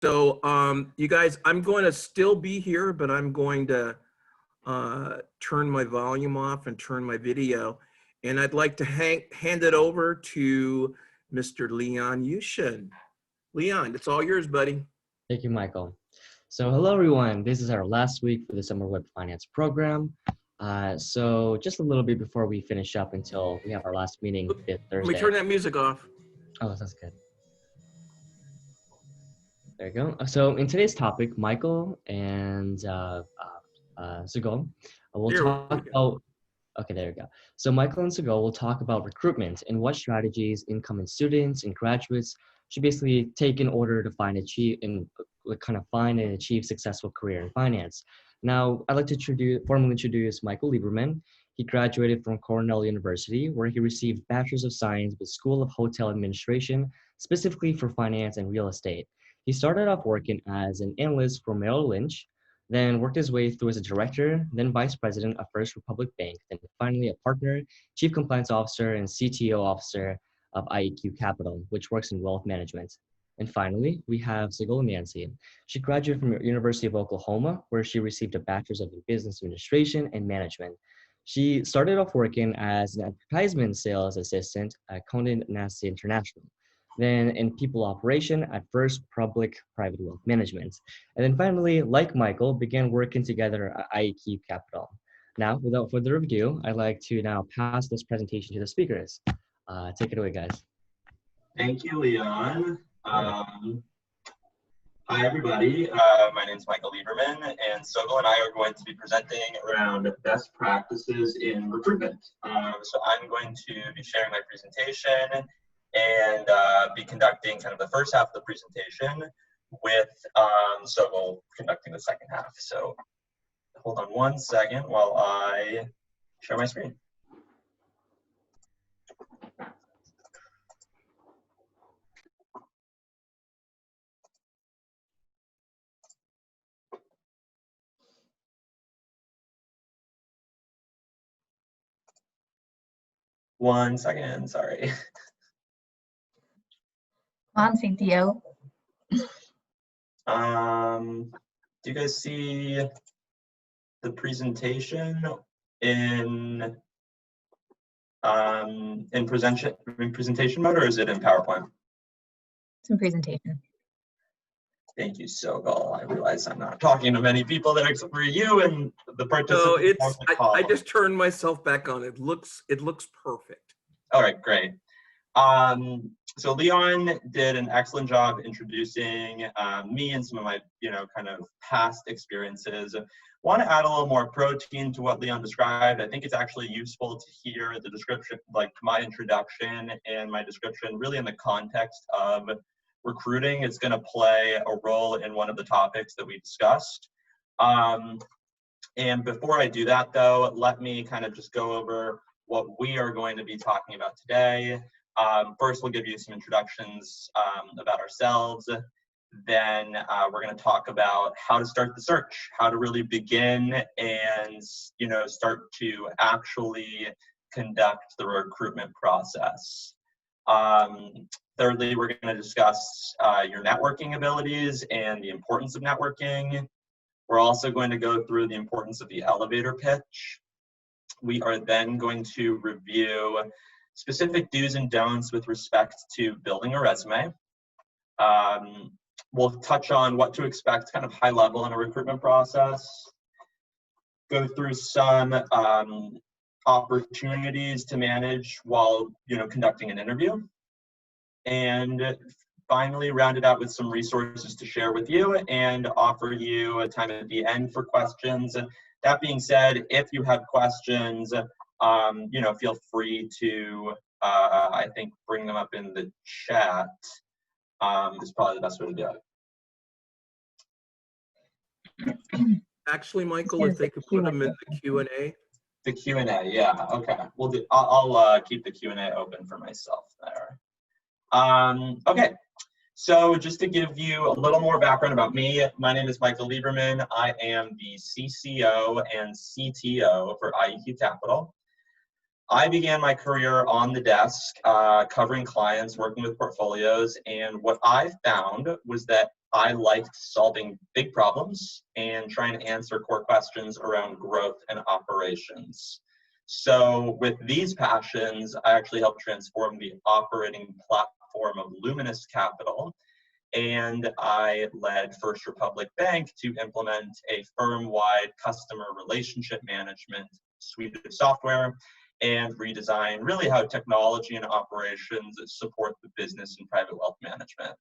You guys, I'm going to still be here, but I'm going to turn my volume off and turn my video. And I'd like to hand it over to Mr. Leon Yushin. Leon, it's all yours, buddy. Thank you, Michael. So hello, everyone. This is our last week for the Summer Web Finance program. So just a little bit before we finish up until we have our last meeting this Thursday. Let me turn that music off. Oh, that's good. There you go. So in today's topic, Michael and Sogoal will talk about, okay, there you go. So Michael and Sogoal will talk about recruitment and what strategies incoming students and graduates should basically take in order to find and achieve successful career in finance. Now, I'd like to formally introduce Michael Lieberman. He graduated from Cornell University, where he received Bachelor's of Science with School of Hotel Administration, specifically for finance and real estate. He started off working as an analyst for Merrill Lynch, then worked his way through as a director, then vice president of First Republic Bank, then finally a partner, chief compliance officer, and CTO officer of IEQ Capital, which works in wealth management. And finally, we have Sogoal Nance. She graduated from the University of Oklahoma, where she received a Bachelor's of Business Administration and Management. She started off working as an advertisement sales assistant at Condé Nast International, then in people operation at First Republic Private Wealth Management. And then finally, like Michael, began working together at IEQ Capital. Now, without further ado, I'd like to now pass this presentation to the speakers. Take it away, guys. Thank you, Leon. Hi, everybody. My name is Michael Lieberman, and Sogoal and I are going to be presenting around best practices in recruitment. So I'm going to be sharing my presentation and be conducting kind of the first half of the presentation with Sogoal conducting the second half. So hold on one second while I share my screen. One second, sorry. On CTO. Do you guys see the presentation in presentation mode, or is it in PowerPoint? It's in presentation. Thank you, Sogoal. I realize I'm not talking to many people there except for you and the participants. No, I just turned myself back on. It looks perfect. All right, great. So Leon did an excellent job introducing me and some of my, kind of past experiences. Want to add a little more protein to what Leon described. I think it's actually useful to hear the description, like my introduction and my description, really in the context of recruiting. It's going to play a role in one of the topics that we discussed. And before I do that, though, let me kind of just go over what we are going to be talking about today. First, we'll give you some introductions about ourselves. Then we're going to talk about how to start the search, how to really begin and, start to actually conduct the recruitment process. Thirdly, we're going to discuss your networking abilities and the importance of networking. We're also going to go through the importance of the elevator pitch. We are then going to review specific do's and don'ts with respect to building a resume. We'll touch on what to expect kind of high level in a recruitment process. Go through some opportunities to manage while conducting an interview. And finally, round it out with some resources to share with you and offer you a time at the end for questions. And that being said, if you have questions, feel free to, I think, bring them up in the chat is probably the best way to do it. Actually, Michael, if they could put them in the Q&A. The Q&A, yeah, okay. I'll keep the Q&A open for myself there. Okay, so just to give you a little more background about me, my name is Michael Lieberman. I am the CCO and CTO for IEQ Capital. I began my career on the desk, covering clients, working with portfolios, and what I found was that I liked solving big problems and trying to answer core questions around growth and operations. So with these passions, I actually helped transform the operating platform of Luminous Capital, and I led First Republic Bank to implement a firm-wide customer relationship management suite of software and redesign really how technology and operations support the business and private wealth management.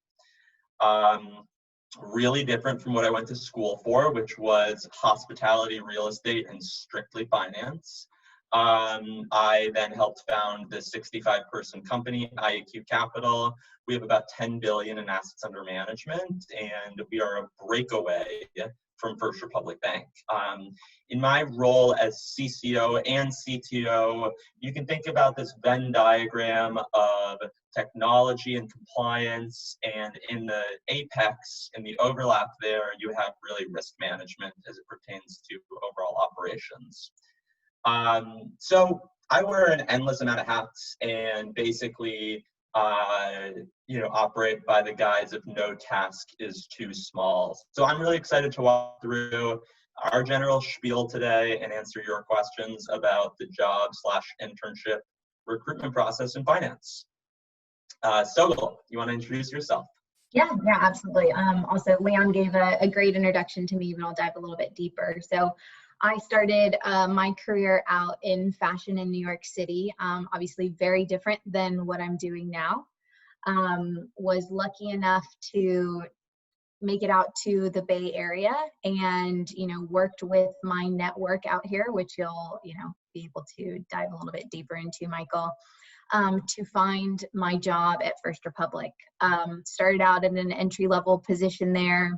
Really different from what I went to school for, which was hospitality, real estate, and strictly finance. I then helped found the 65-person company, IAQ Capital. We have about 10 billion in assets under management, and we are a breakaway from First Republic Bank. In my role as CCO and CTO, you can think about this Venn diagram of technology and compliance, and in the apex, in the overlap there, you have really risk management as it pertains to overall operations. So I wear an endless amount of hats and basically, operate by the guise of no task is too small. So I'm really excited to walk through our general spiel today and answer your questions about the job/internship recruitment process in finance. Sogoal, you want to introduce yourself? Yeah, absolutely. Also, Leon gave a great introduction to me, but I'll dive a little bit deeper. So I started my career out in fashion in New York City, obviously very different than what I'm doing now. Was lucky enough to make it out to the Bay Area and, worked with my network out here, which you'll, be able to dive a little bit deeper into, Michael, to find my job at First Republic. Started out in an entry-level position there,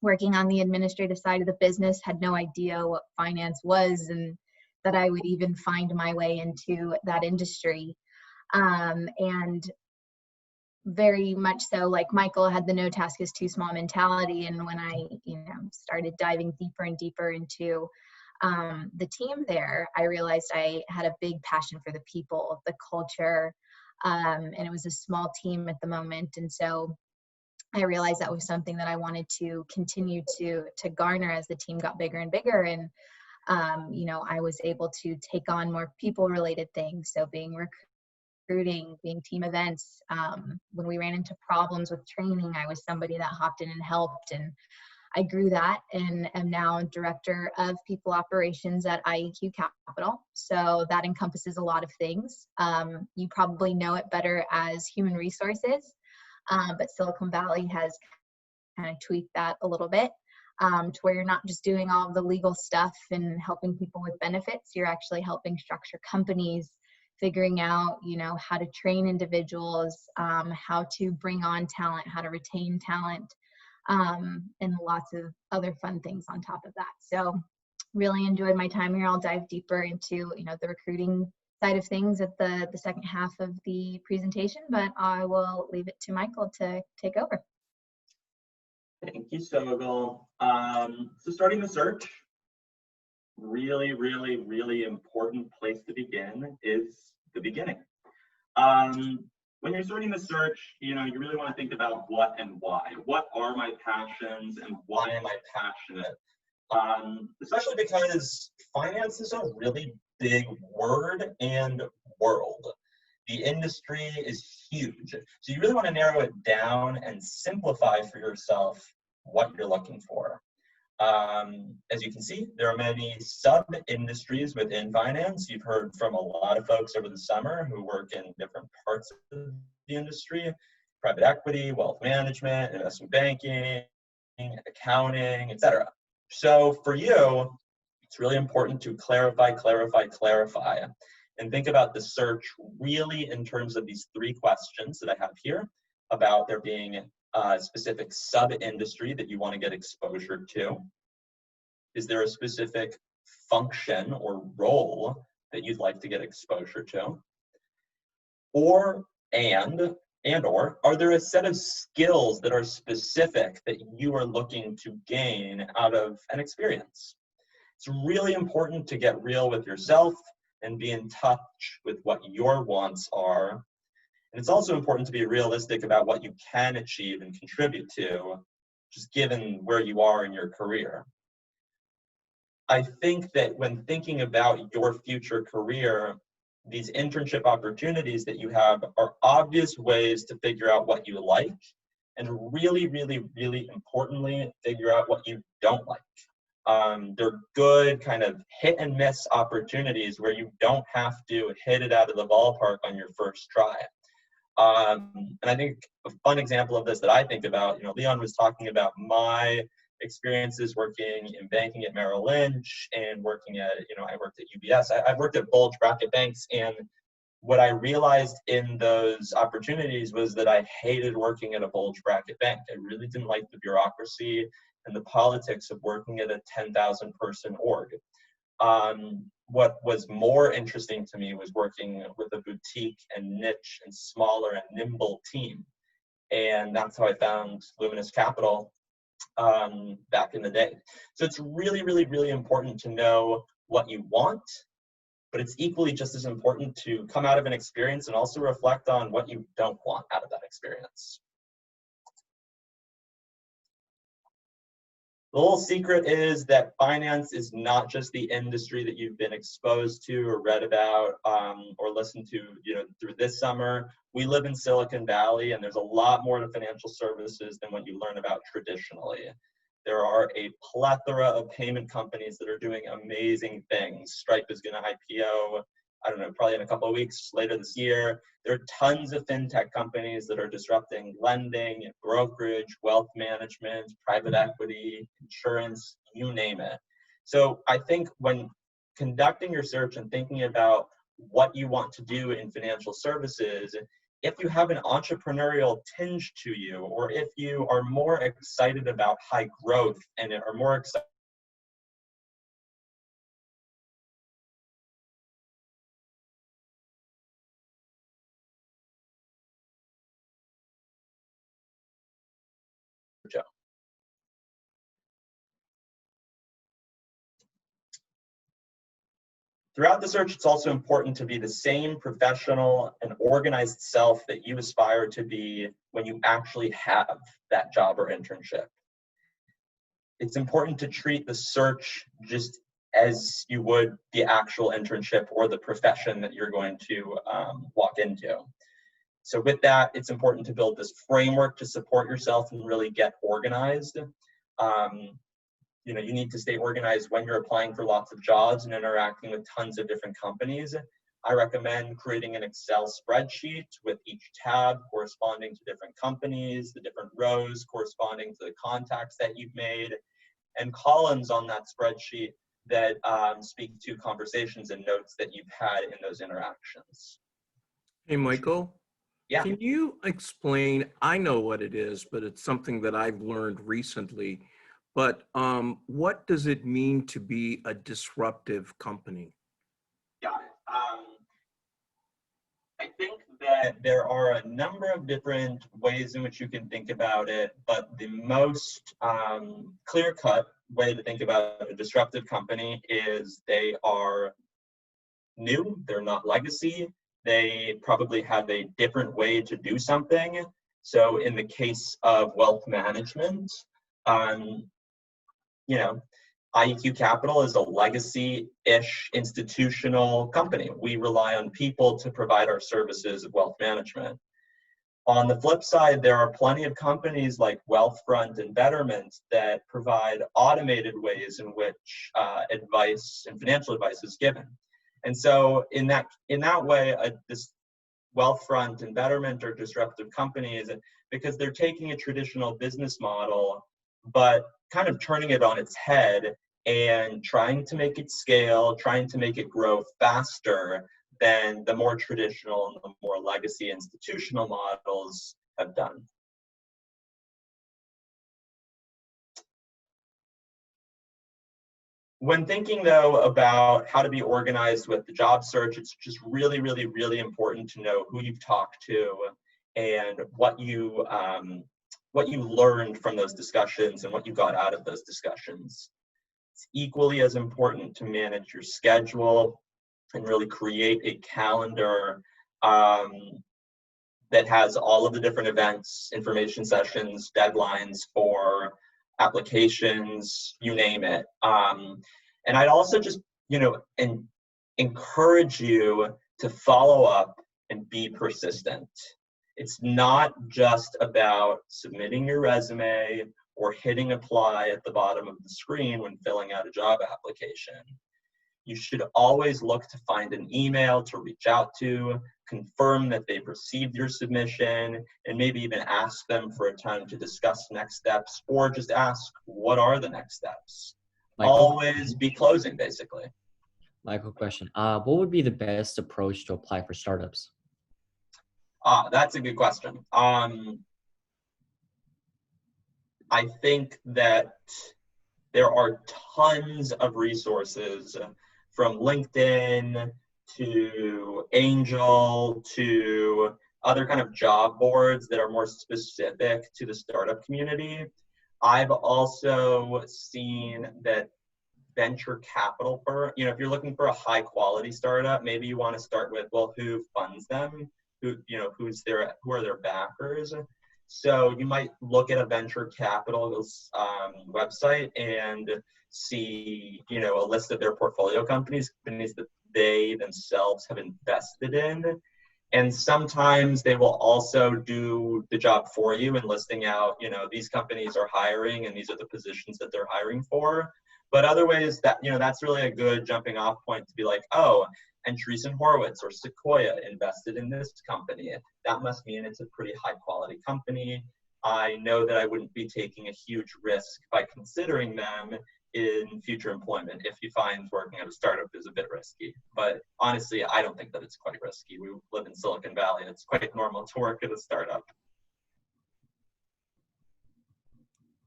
working on the administrative side of the business, had no idea what finance was and that I would even find my way into that industry. And very much so, like Michael, had the no task is too small mentality. And when I, started diving deeper and deeper into the team there, I realized I had a big passion for the people, the culture, and it was a small team at the moment. And so I realized that was something that I wanted to continue to garner as the team got bigger and bigger. And, I was able to take on more people related things. So being recruiting, being team events. When we ran into problems with training, I was somebody that hopped in and helped. And I grew that and am now director of people operations at IEQ Capital. So that encompasses a lot of things. You probably know it better as human resources. But Silicon Valley has kind of tweaked that a little bit to where you're not just doing all the legal stuff and helping people with benefits. You're actually helping structure companies, figuring out, how to train individuals, how to bring on talent, how to retain talent, and lots of other fun things on top of that. So really enjoyed my time here. I'll dive deeper into, the recruiting side of things at the second half of the presentation, but I will leave it to Michael to take over. Thank you, Sogoal. So starting the search, really, really, really important place to begin is the beginning. When you're starting the search, you really want to think about what and why. What are my passions and why am I passionate? Especially because finance is a really big word and world. The industry is huge. So you really want to narrow it down and simplify for yourself what you're looking for. As you can see, there are many sub-industries within finance. You've heard from a lot of folks over the summer who work in different parts of the industry: private equity, wealth management, investment banking, accounting, etc. So for you, it's really important to clarify, and think about the search really in terms of these three questions that I have here about there being a specific sub-industry that you want to get exposure to. Is there a specific function or role that you'd like to get exposure to? Or are there a set of skills that are specific that you are looking to gain out of an experience? It's really important to get real with yourself and be in touch with what your wants are. And it's also important to be realistic about what you can achieve and contribute to just given where you are in your career. I think that when thinking about your future career, these internship opportunities that you have are obvious ways to figure out what you like, and really, really, really importantly, figure out what you don't like. They're good kind of hit and miss opportunities where you don't have to hit it out of the ballpark on your first try. And I think a fun example of this that I think about, Leon was talking about my experiences working in banking at Merrill Lynch and working at, I worked at UBS. I've worked at bulge bracket banks, and what I realized in those opportunities was that I hated working at a bulge bracket bank. I really didn't like the bureaucracy and the politics of working at a 10,000 person org. What was more interesting to me was working with a boutique and niche and smaller and nimble team. And that's how I found Luminous Capital back in the day. So it's really, really, really important to know what you want, but it's equally just as important to come out of an experience and also reflect on what you don't want out of that experience. The little secret is that finance is not just the industry that you've been exposed to or read about or listened to, through this summer. We live in Silicon Valley, and there's a lot more to financial services than what you learn about traditionally. There are a plethora of payment companies that are doing amazing things. Stripe is going to IPO, I don't know, probably in a couple of weeks later this year. There are tons of fintech companies that are disrupting lending, brokerage, wealth management, private equity, insurance, you name it. So I think when conducting your search and thinking about what you want to do in financial services, if you have an entrepreneurial tinge to you, or if you are more excited about high growth and are more excited Throughout the search, it's also important to be the same professional and organized self that you aspire to be when you actually have that job or internship. It's important to treat the search just as you would the actual internship or the profession that you're going to walk into. So with that, it's important to build this framework to support yourself and really get organized. You need to stay organized when you're applying for lots of jobs and interacting with tons of different companies. I recommend creating an Excel spreadsheet with each tab corresponding to different companies, the different rows corresponding to the contacts that you've made, and columns on that spreadsheet that speak to conversations and notes that you've had in those interactions. Hey, Michael. Yeah. Can you explain, I know what it is, but it's something that I've learned recently, but what does it mean to be a disruptive company? Got it. I think that there are a number of different ways in which you can think about it, but the most clear-cut way to think about a disruptive company is they are new, they're not legacy, they probably have a different way to do something. So in the case of wealth management, IEQ Capital is a legacy-ish institutional company. We rely on people to provide our services of wealth management. On the flip side, there are plenty of companies like Wealthfront and Betterment that provide automated ways in which advice and financial advice is given. And so in that way, this Wealthfront and Betterment are disruptive companies because they're taking a traditional business model, but kind of turning it on its head and trying to make it scale, trying to make it grow faster than the more traditional and the more legacy institutional models have done. When thinking, though, about how to be organized with the job search, it's just really, really, really important to know who you've talked to and what you learned from those discussions and what you got out of those discussions. It's equally as important to manage your schedule and really create a calendar that has all of the different events, information sessions, deadlines for applications, you name it. And I'd also just, encourage you to follow up and be persistent. It's not just about submitting your resume or hitting apply at the bottom of the screen when filling out a job application. You should always look to find an email to reach out to, confirm that they've received your submission, and maybe even ask them for a time to discuss next steps, or just ask, what are the next steps? Michael? Always be closing, basically. Michael, question. What would be the best approach to apply for startups? That's a good question. I think that there are tons of resources, from LinkedIn to Angel to other kind of job boards that are more specific to the startup community. I've also seen that venture capital firm, if you're looking for a high quality startup, maybe you want to start with, well, who funds them? Who are their backers? So you might look at a venture capital website and see, a list of their portfolio companies that they themselves have invested in. And sometimes they will also do the job for you and listing out, these companies are hiring and these are the positions that they're hiring for. But other ways that, that's really a good jumping off point to be like, oh, Andreessen Horowitz or Sequoia invested in this company. That must mean it's a pretty high quality company. I know that I wouldn't be taking a huge risk by considering them in future employment if you find working at a startup is a bit risky. But honestly, I don't think that it's quite risky. We live in Silicon Valley. It's quite normal to work at a startup.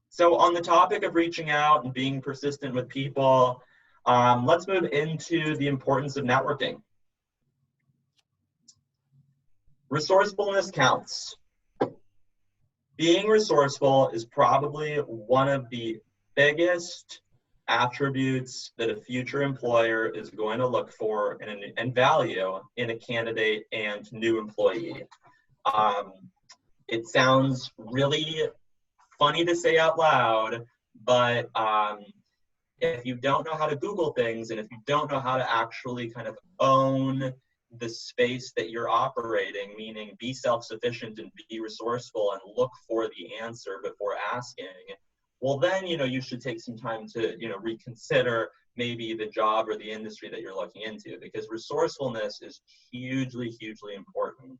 So on the topic of reaching out and being persistent with people, let's move into the importance of networking. Resourcefulness counts. Being resourceful is probably one of the biggest attributes that a future employer is going to look for and value in a candidate and new employee. It sounds really funny to say out loud, but if you don't know how to Google things, and if you don't know how to actually kind of own the space that you're operating, meaning be self-sufficient and be resourceful and look for the answer before asking, well then, you should take some time to, reconsider maybe the job or the industry that you're looking into, because resourcefulness is hugely, hugely important.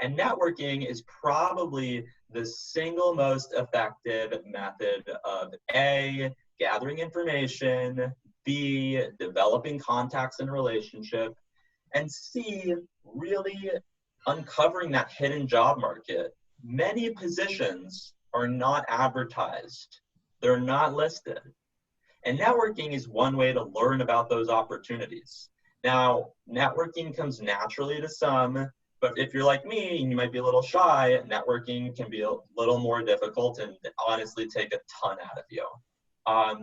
And networking is probably the single most effective method of A, gathering information, B, developing contacts and relationship, and C, really uncovering that hidden job market. Many positions are not advertised. They're not listed. And networking is one way to learn about those opportunities. Now, networking comes naturally to some, but if you're like me and you might be a little shy, networking can be a little more difficult and honestly take a ton out of you.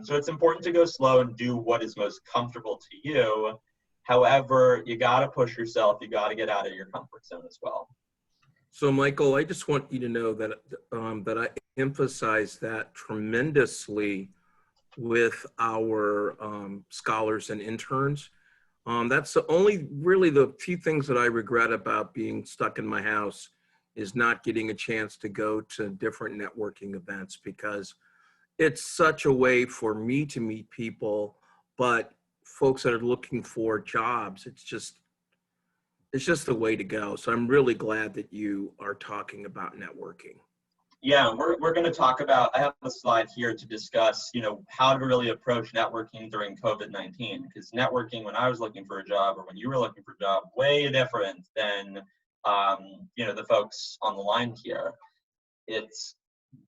So it's important to go slow and do what is most comfortable to you. However, you got to push yourself. You got to get out of your comfort zone as well. So, Michael, I just want you to know that that I emphasize that tremendously with our scholars and interns. That's really the few things that I regret about being stuck in my house is not getting a chance to go to different networking events, because it's such a way for me to meet people, but folks that are looking for jobs, it's just the way to go. So I'm really glad that you are talking about networking. Yeah, we're going to talk about, I have a slide here to discuss, how to really approach networking during COVID-19, because networking when I was looking for a job or when you were looking for a job, way different than, the folks on the line here. It's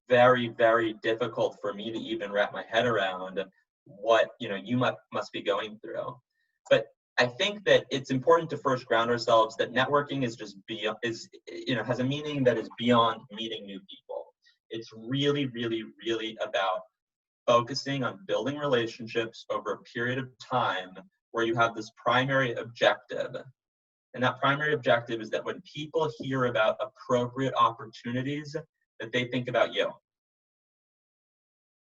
very, very difficult for me to even wrap my head around what, you must be going through. But I think that it's important to first ground ourselves that networking is has a meaning that is beyond meeting new people. It's really, really, really about focusing on building relationships over a period of time where you have this primary objective. And that primary objective is that when people hear about appropriate opportunities, that they think about you.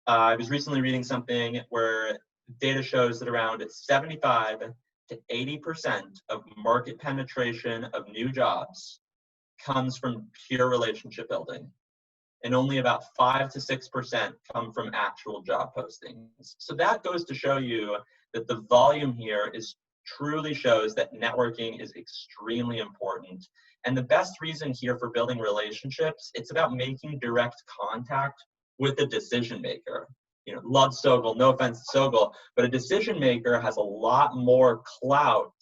I was recently reading something where data shows that around 75 to 80% of market penetration of new jobs comes from pure relationship building, and only about 5 to 6% come from actual job postings. So that goes to show you that the volume here truly shows that networking is extremely important. And the best reason here for building relationships, it's about making direct contact with a decision maker. You know, love Sogoal, no offense to Sogoal, but a decision maker has a lot more clout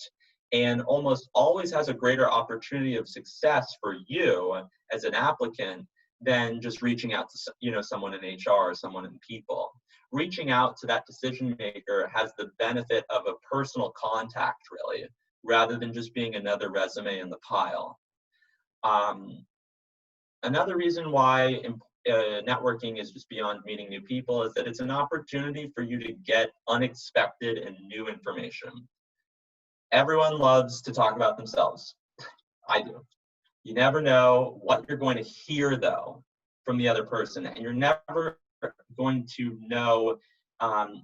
and almost always has a greater opportunity of success for you as an applicant than just reaching out to, you know, someone in HR or someone in people. Reaching out to that decision maker has the benefit of a personal contact, really, rather than just being another resume in the pile. Another reason why networking is just beyond meeting new people is that it's an opportunity for you to get unexpected and new information. Everyone loves to talk about themselves. I do. You never know what you're going to hear, though, from the other person, and you're never going to know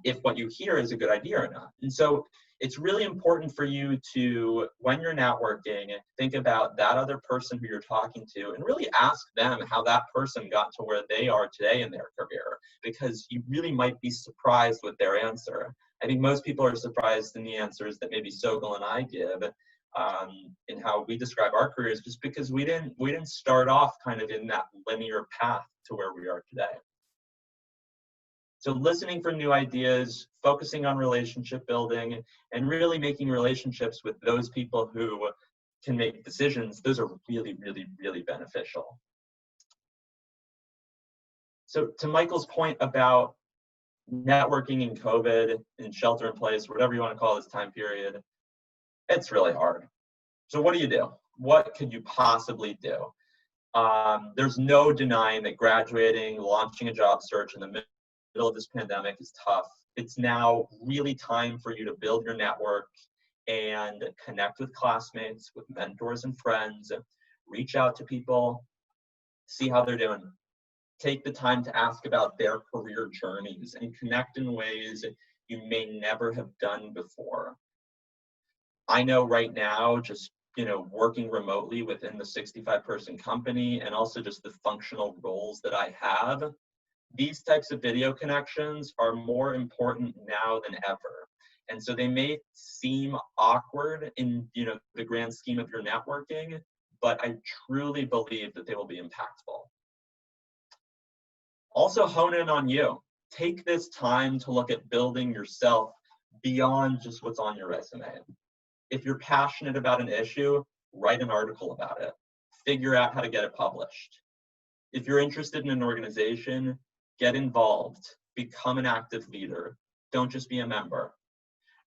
if what you hear is a good idea or not. And so it's really important for you to, when you're networking, think about that other person who you're talking to and really ask them how that person got to where they are today in their career, because you really might be surprised with their answer. I think most people are surprised in the answers that maybe Sogoal and I give in how we describe our careers, just because we didn't start off kind of in that linear path to where we are today. So listening for new ideas, focusing on relationship building, and really making relationships with those people who can make decisions, those are really, really, really beneficial. So to Michael's point about networking in COVID and shelter in place, whatever you want to call this time period, it's really hard. So what do you do? What could you possibly do? There's no denying that graduating, launching a job search in the middle of this pandemic is tough. It's now really time for you to build your network and connect with classmates, with mentors and friends, reach out to people, see how they're doing. Take the time to ask about their career journeys and connect in ways you may never have done before. I know right now, just working remotely within the 65-person company and also just the functional roles that I have, these types of video connections are more important now than ever. And so they may seem awkward in the grand scheme of your networking, but I truly believe that they will be impactful. Also hone in on you. Take this time to look at building yourself beyond just what's on your resume. If you're passionate about an issue, write an article about it. Figure out how to get it published. If you're interested in an organization, get involved. Become an active leader. Don't just be a member.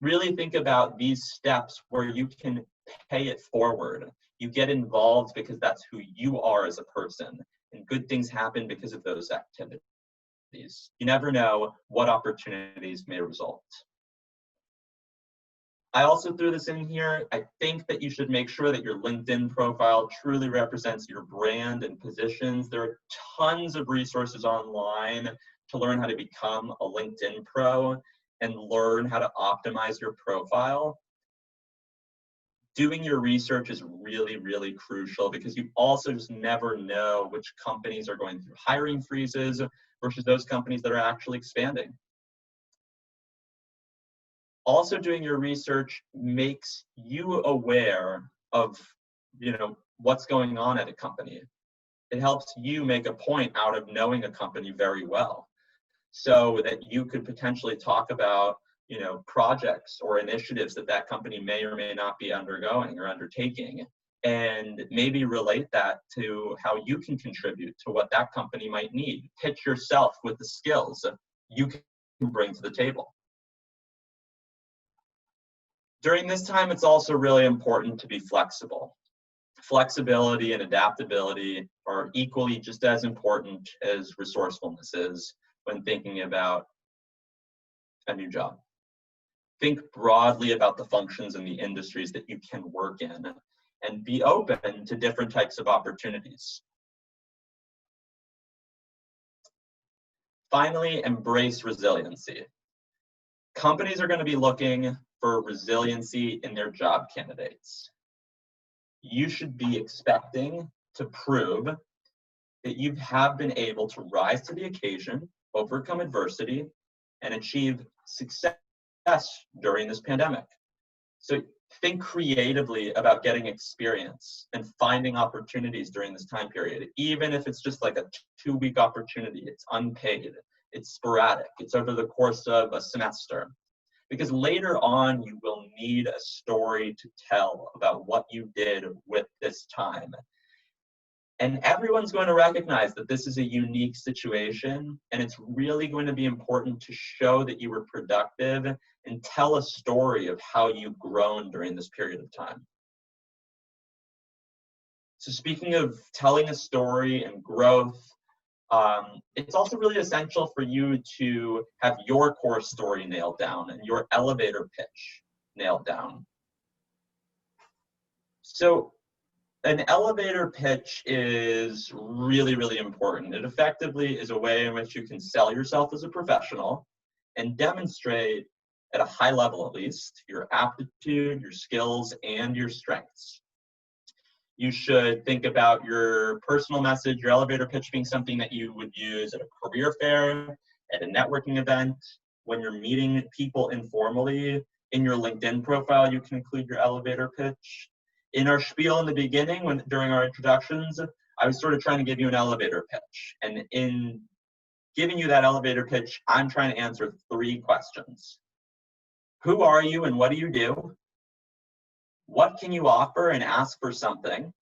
Really think about these steps where you can pay it forward. You get involved because that's who you are as a person, and good things happen because of those activities. You never know what opportunities may result. I also threw this in here. I think that you should make sure that your LinkedIn profile truly represents your brand and positions. There are tons of resources online to learn how to become a LinkedIn pro and learn how to optimize your profile. Doing your research is really, really crucial because you also just never know which companies are going through hiring freezes versus those companies that are actually expanding. Also, doing your research makes you aware of what's going on at a company. It helps you make a point out of knowing a company very well, so that you could potentially talk about projects or initiatives that company may or may not be undergoing or undertaking, and maybe relate that to how you can contribute to what that company might need. Pitch yourself with the skills you can bring to the table. During this time, it's also really important to be flexible. Flexibility and adaptability are equally just as important as resourcefulness is when thinking about a new job. Think broadly about the functions and the industries that you can work in, and be open to different types of opportunities. Finally, embrace resiliency. Companies are going to be looking for resiliency in their job candidates. You should be expecting to prove that you have been able to rise to the occasion, overcome adversity, and achieve success during this pandemic. So think creatively about getting experience and finding opportunities during this time period, even if it's just like a 2-week opportunity. It's unpaid, it's sporadic, it's over the course of a semester. Because later on, you will need a story to tell about what you did with this time. And everyone's going to recognize that this is a unique situation, and it's really going to be important to show that you were productive and tell a story of how you've grown during this period of time. So speaking of telling a story and growth, it's also really essential for you to have your core story nailed down and your elevator pitch nailed down. So an elevator pitch is really, really important. It effectively is a way in which you can sell yourself as a professional and demonstrate, at a high level at least, your aptitude, your skills, and your strengths. You should think about your personal message, your elevator pitch being something that you would use at a career fair, at a networking event, when you're meeting people informally. In your LinkedIn profile, you can include your elevator pitch. In our spiel in the beginning, during our introductions, I was sort of trying to give you an elevator pitch. And in giving you that elevator pitch, I'm trying to answer 3 questions. Who are you and what do you do? What can you offer and ask for something?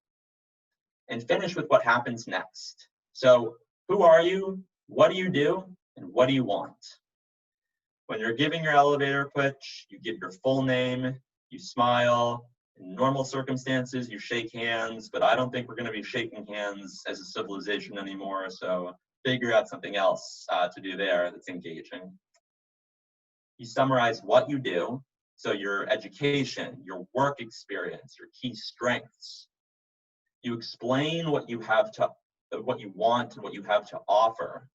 And finish with what happens next. So who are you? What do you do? And what do you want? When you're giving your elevator pitch, you give your full name, you smile. In normal circumstances, you shake hands, but I don't think we're going to be shaking hands as a civilization anymore, so figure out something else to do there that's engaging. You summarize what you do, so your education, your work experience, your key strengths. You explain what you want and what you have to offer.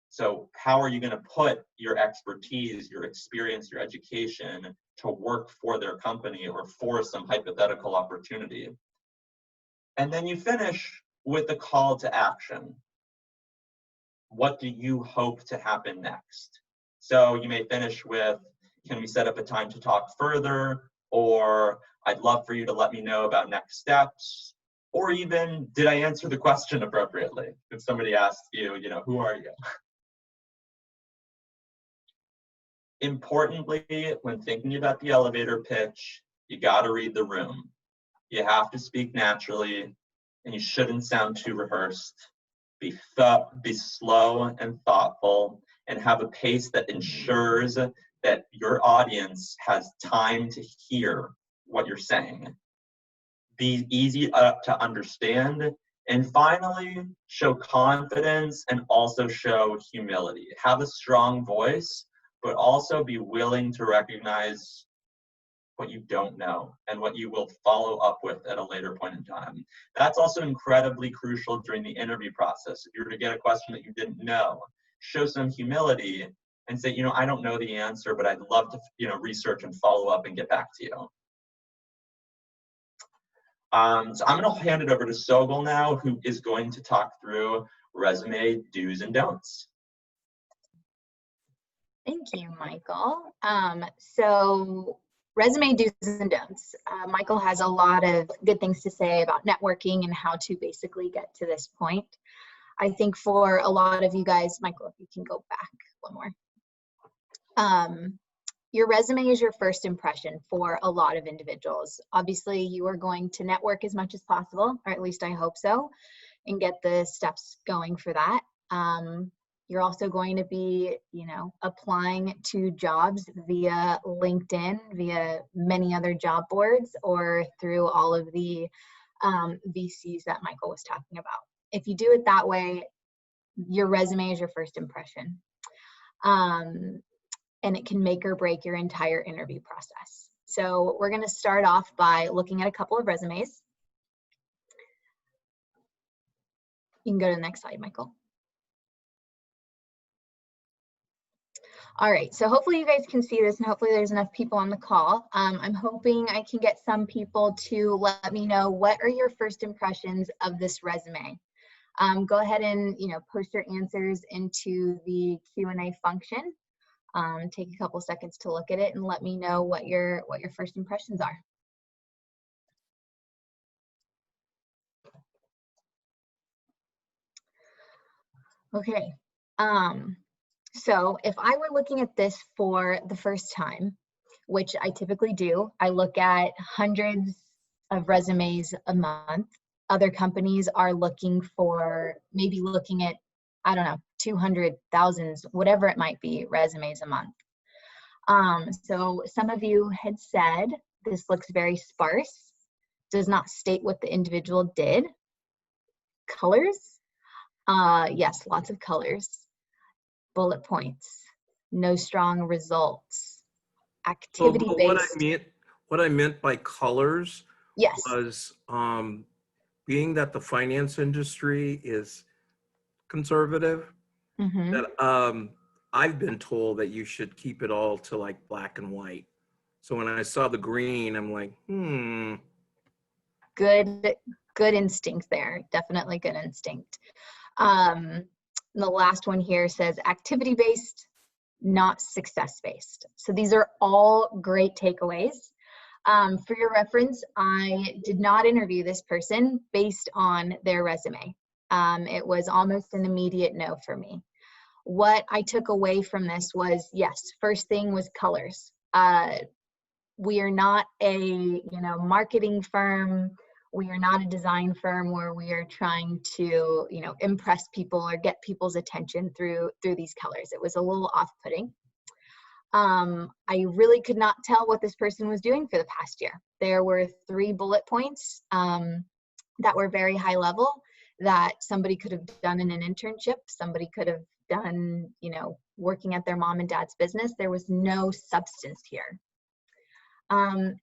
So how are you going to put your expertise, your experience, your education to work for their company or for some hypothetical opportunity? And then you finish with a call to action. What do you hope to happen next? So you may finish with, can we set up a time to talk further? Or I'd love for you to let me know about next steps. Or even, did I answer the question appropriately? If somebody asks you, who are you? Importantly, when thinking about the elevator pitch, you got to read the room. You have to speak naturally, and you shouldn't sound too rehearsed. Be slow and thoughtful, and have a pace that ensures that your audience has time to hear what you're saying. Be easy to understand. And finally, show confidence and also show humility. Have a strong voice, but also be willing to recognize what you don't know and what you will follow up with at a later point in time. That's also incredibly crucial during the interview process. If you were to get a question that you didn't know, show some humility and say, I don't know the answer, but I'd love to, research and follow up and get back to you. So I'm going to hand it over to Sogoal now, who is going to talk through resume do's and don'ts. Thank you, Michael. So resume do's and don'ts. Michael has a lot of good things to say about networking and how to basically get to this point. I think for a lot of you guys, Michael, if you can go back one more. Your resume is your first impression for a lot of individuals. Obviously, you are going to network as much as possible, or at least I hope so, and get the steps going for that. You're also going to be, applying to jobs via LinkedIn, via many other job boards, or through all of the VCs that Michael was talking about. If you do it that way, your resume is your first impression. And it can make or break your entire interview process. So we're going to start off by looking at a couple of resumes. You can go to the next slide, Michael. All right, so hopefully you guys can see this and hopefully there's enough people on the call. I'm hoping I can get some people to let me know what are your first impressions of this resume. Go ahead and post your answers into the Q&A function. Take a couple seconds to look at it and let me know what your first impressions are. Okay. So if I were looking at this for the first time, which I typically do, I look at hundreds of resumes a month. Other companies are looking at, I don't know, 200,000, whatever it might be, resumes a month. So some of you had said this looks very sparse, does not state what the individual did. Colors, yes, lots of colors. Bullet points, no strong results, activity-based. What I meant by colors Yes. was being that the finance industry is conservative, Mm-hmm. that I've been told that you should keep it all to like black and white. So when I saw the green, I'm like, Good instinct there. Definitely good instinct. The last one here says activity-based, not success-based. So these are all great takeaways. For your reference, I did not interview this person based on their resume. It was almost an immediate no for me. What I took away from this was, yes, first thing was colors. We are not a marketing firm. We are not a design firm where we are trying to impress people or get people's attention through these colors. It was a little off-putting. I really could not tell what this person was doing for the past year. There were 3 bullet points that were very high level that somebody could have done in an internship. Somebody could have done, working at their mom and dad's business. There was no substance here. And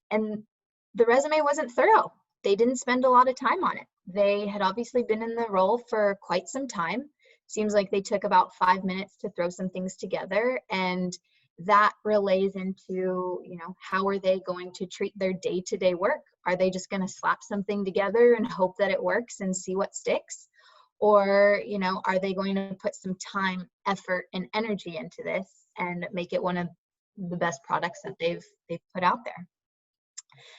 the resume wasn't thorough. They didn't spend a lot of time on it. They had obviously been in the role for quite some time. Seems like they took about 5 minutes to throw some things together, and that relays into, how are they going to treat their day-to-day work? Are they just going to slap something together and hope that it works and see what sticks? Or, are they going to put some time, effort, and energy into this and make it one of the best products that they've put out there?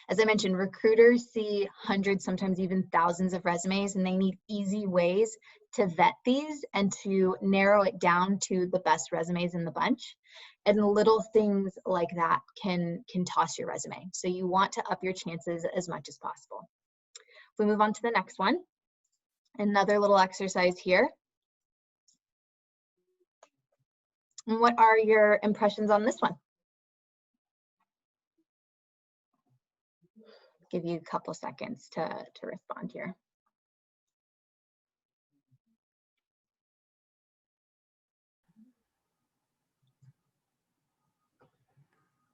As I mentioned, recruiters see hundreds, sometimes even thousands of resumes, and they need easy ways to vet these and to narrow it down to the best resumes in the bunch. And little things like that can toss your resume. So you want to up your chances as much as possible. If we move on to the next one, another little exercise here. And what are your impressions on this one? Give you a couple seconds to respond here.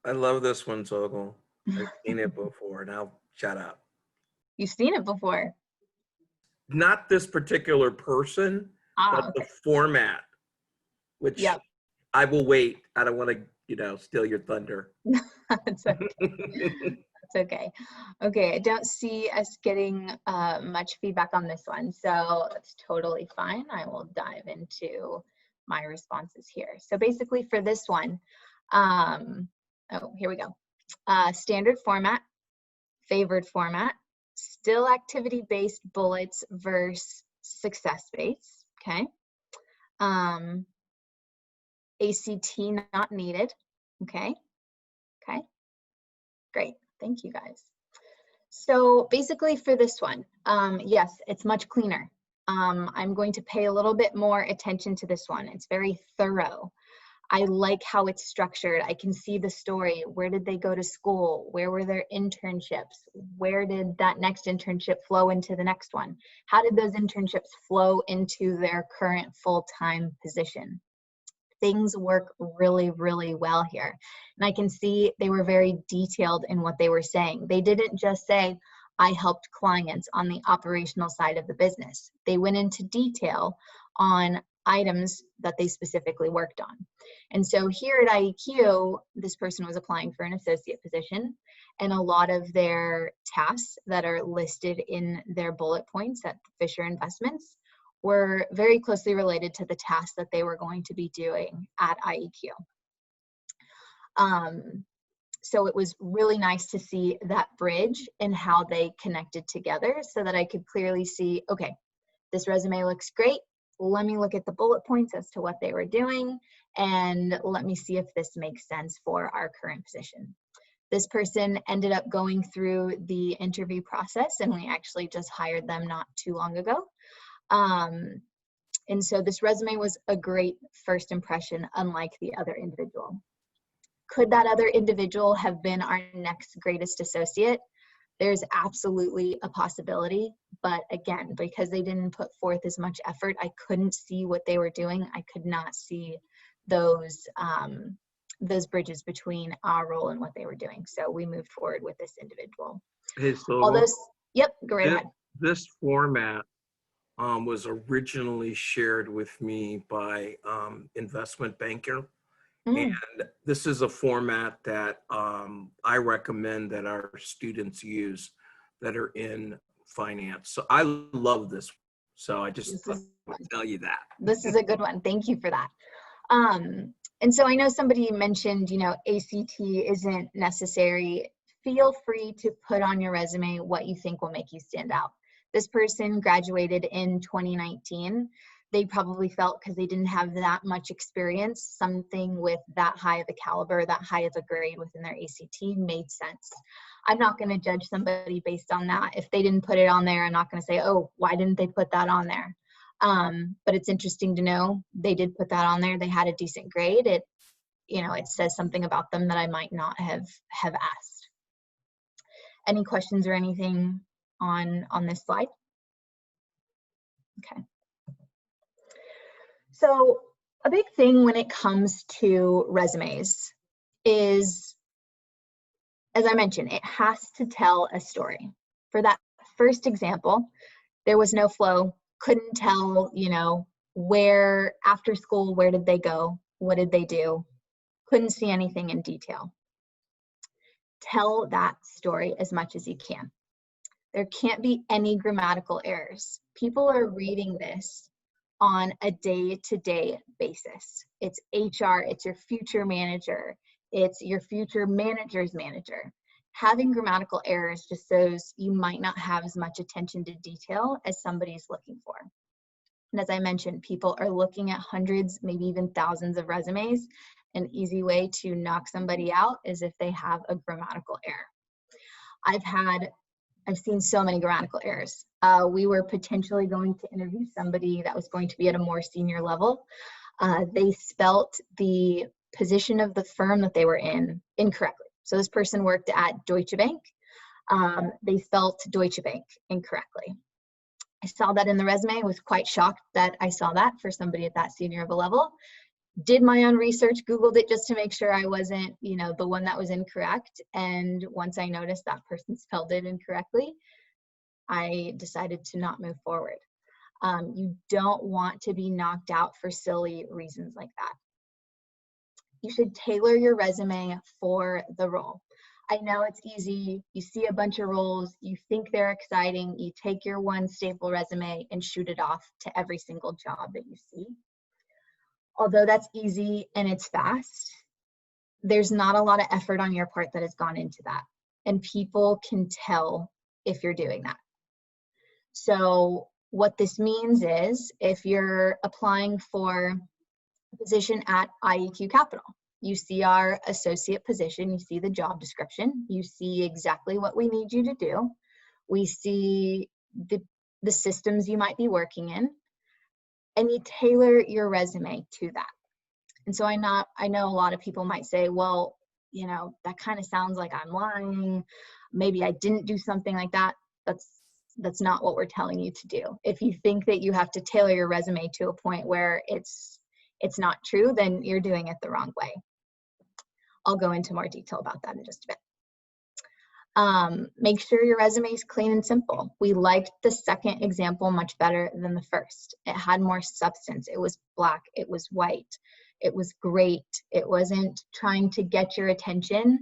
I love this one, Sogoal. I've seen it before. Now shut up. You've seen it before. Not this particular person, but Okay. the format, which Yep. I will wait. I don't want to, steal your thunder. That's okay. That's okay. Okay, I don't see us getting much feedback on this one, so that's totally fine. I will dive into my responses here. So basically for this one, here we go. Standard format, favored format, still activity-based bullets versus success-based, okay? ACT not needed, okay? Okay, great, thank you guys. So basically for this one, yes, it's much cleaner. I'm going to pay a little bit more attention to this one. It's very thorough. I like how it's structured. I can see the story. Where did they go to school? Where were their internships? Where did that next internship flow into the next one? How did those internships flow into their current full-time position? Things work really, really well here. And I can see they were very detailed in what they were saying. They didn't just say, I helped clients on the operational side of the business. They went into detail on items that they specifically worked on. And so here at IEQ, this person was applying for an associate position, and a lot of their tasks that are listed in their bullet points at Fisher Investments were very closely related to the tasks that they were going to be doing at IEQ. So it was really nice to see that bridge and how they connected together so that I could clearly see, okay, this resume looks great. Let me look at the bullet points as to what they were doing, and let me see if this makes sense for our current position. This person ended up going through the interview process, and we actually just hired them not too long ago. And so this resume was a great first impression, unlike the other individual. Could that other individual have been our next greatest associate? There's absolutely a possibility, but again, because they didn't put forth as much effort, I couldn't see what they were doing. I could not see those bridges between our role and what they were doing. So we moved forward with this individual. Hey, so All those, yep, go right ahead. this format was originally shared with me by investment banker. And this is a format that I recommend that our students use that are in finance. So I love this. So I just want to tell you that. This is a good one. Thank you for that. And so I know somebody mentioned, you know, ACT isn't necessary. Feel free to put on your resume what you think will make you stand out. This person graduated in 2019. They probably felt, because they didn't have that much experience, something with that high of a caliber, that high of a grade within their ACT made sense. I'm not going to judge somebody based on that. If they didn't put it on there, I'm not going to say, oh, why didn't they put that on there? But it's interesting to know they did put that on there. They had a decent grade. It, you know, it says something about them that I might not have asked. Any questions or anything on this slide? Okay. So a big thing when it comes to resumes is, as I mentioned, it has to tell a story. For that first example, there was no flow, couldn't tell, you know, where after school, where did they go? What did they do? Couldn't see anything in detail. Tell that story as much as you can. There can't be any grammatical errors. People are reading this on a day-to-day basis. It's HR, it's your future manager, it's your future manager's manager. Having grammatical errors just shows you might not have as much attention to detail as somebody's looking for. And as I mentioned, people are looking at hundreds, maybe even thousands of resumes. An easy way to knock somebody out is if they have a grammatical error. I've seen so many grammatical errors. We were potentially going to interview somebody that was going to be at a more senior level. They spelt the position of the firm that they were in incorrectly. So this person worked at Deutsche Bank. They spelt Deutsche Bank incorrectly. I saw that in the resume, was quite shocked that I saw that for somebody at that senior of a level. Did my own research, Googled it just to make sure I wasn't, you know, the one that was incorrect. And once I noticed that person spelled it incorrectly, I decided to not move forward. You don't want to be knocked out for silly reasons like that. You should tailor your resume for the role. I know it's easy. You see a bunch of roles, you think they're exciting, you take your one staple resume and shoot it off to every single job that you see. Although that's easy and it's fast, there's not a lot of effort on your part that has gone into that. And people can tell if you're doing that. So what this means is, if you're applying for a position at IEQ Capital, you see our associate position, you see the job description, you see exactly what we need you to do. We see the systems you might be working in, and you tailor your resume to that. And so I know a lot of people might say, well, you know, that kind of sounds like I'm lying. Maybe I didn't do something like that. That's not what we're telling you to do. If you think that you have to tailor your resume to a point where it's not true, then you're doing it the wrong way. I'll go into more detail about that in just a bit. Make sure your resume is clean and simple. We liked the second example much better than the first. It had more substance. It was black, it was white, it was great. It wasn't trying to get your attention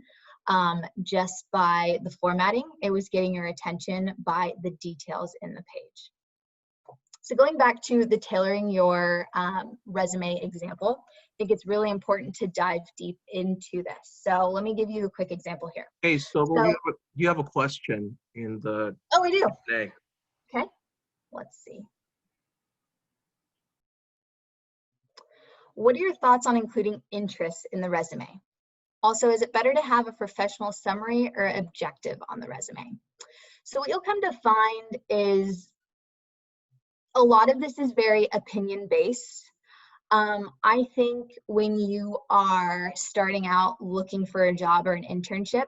just by the formatting. It was getting your attention by the details in the page. So going back to the tailoring your resume example, I think it's really important to dive deep into this. So let me give you a quick example here. Hey, Sogoal, you have a question in the Oh, we do. today. Okay, let's see. What are your thoughts on including interests in the resume? Also, is it better to have a professional summary or objective on the resume? So what you'll come to find is a lot of this is very opinion-based. I think when you are starting out looking for a job or an internship,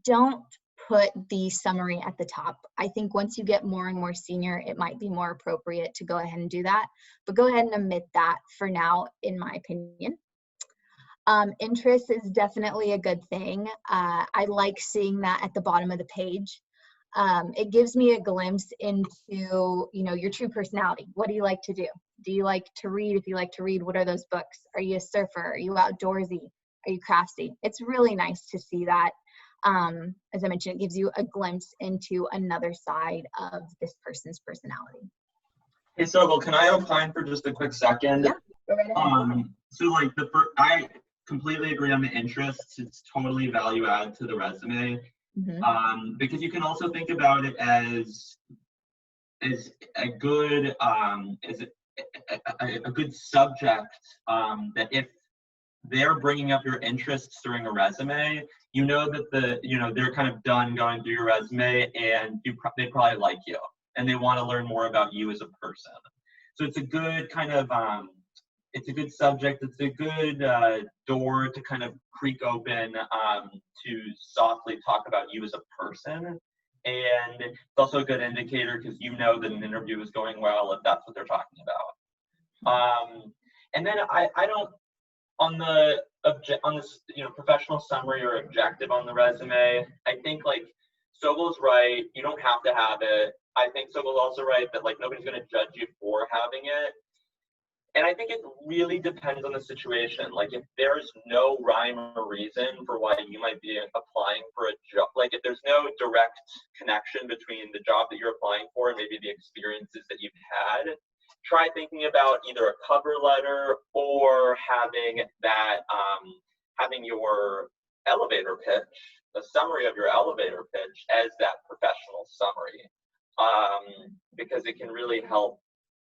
don't put the summary at the top. I think once you get more and more senior, it might be more appropriate to go ahead and do that, but go ahead and omit that for now, in my opinion. Interest is definitely a good thing. I like seeing that at the bottom of the page. It gives me a glimpse into, your true personality. What do you like to do? Do you like to read? If you like to read, what are those books? Are you a surfer? Are you outdoorsy? Are you crafty? It's really nice to see that. As I mentioned, it gives you a glimpse into another side of this person's personality. Hey, Sogoal, can I opine for just a quick second? Yeah, go right ahead. So like I completely agree on the interests. It's totally value add to the resume. Mm-hmm. Because you can also think about it as a good a good subject that if they're bringing up your interests during a resume, that they're kind of done going through your resume and they probably like you and they want to learn more about you as a person. So it's a good kind of it's a good subject. It's a good door to kind of creak open to softly talk about you as a person. And it's also a good indicator because that an interview is going well if that's what they're talking about. And then I don't, on this professional summary or objective on the resume, I think like Sogoal's right. You don't have to have it. I think Sogoal's also right that like nobody's going to judge you for having it. And I think it really depends on the situation. Like if there's no rhyme or reason for why you might be applying for a job, like if there's no direct connection between the job that you're applying for and maybe the experiences that you've had, try thinking about either a cover letter or having your elevator pitch, the summary of your elevator pitch as that professional summary, because it can really help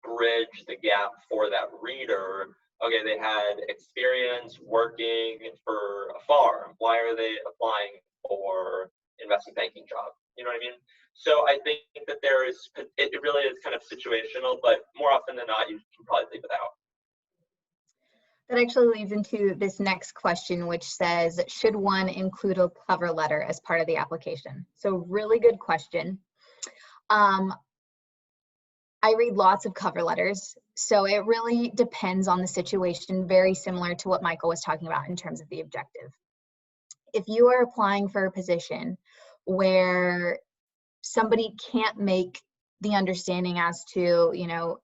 bridge the gap for that reader. Okay, they had experience working for a farm. Why are they applying for investment banking job? You know what I mean? So I think that it really is kind of situational, but more often than not, you can probably leave it out. That actually leads into this next question, which says, should one include a cover letter as part of the application? So really good question. I read lots of cover letters, so it really depends on the situation, very similar to what Michael was talking about in terms of the objective. If you are applying for a position where somebody can't make the understanding as to, you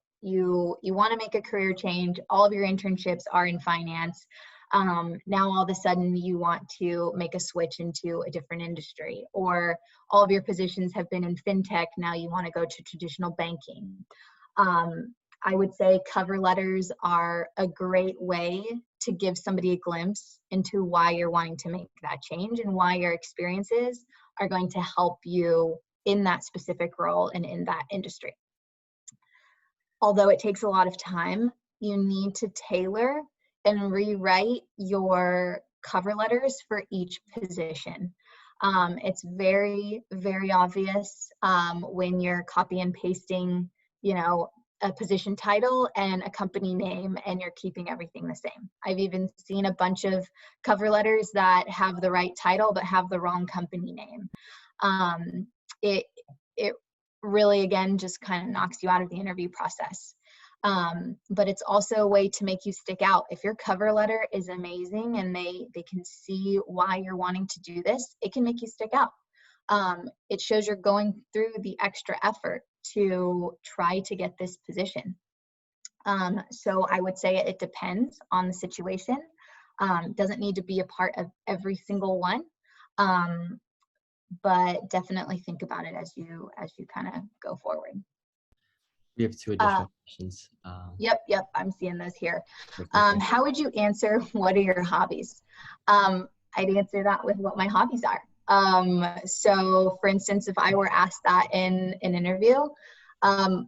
want to make a career change, all of your internships are in finance, now all of a sudden you want to make a switch into a different industry, or all of your positions have been in fintech, now you want to go to traditional banking. I would say cover letters are a great way to give somebody a glimpse into why you're wanting to make that change and why your experiences are going to help you in that specific role and in that industry. Although it takes a lot of time, you need to tailor and rewrite your cover letters for each position. It's very, very obvious when you're copy and pasting, a position title and a company name and you're keeping everything the same. I've even seen a bunch of cover letters that have the right title but have the wrong company name. It really, again, just kind of knocks you out of the interview process. But it's also a way to make you stick out. If your cover letter is amazing and they can see why you're wanting to do this, it can make you stick out. It shows you're going through the extra effort to try to get this position. So I would say it depends on the situation. Doesn't need to be a part of every single one, but definitely think about it as you kind of go forward. We have 2 additional questions. Yep, I'm seeing those here. Okay. How would you answer, what are your hobbies? I'd answer that with what my hobbies are. So for instance, if I were asked that in an interview,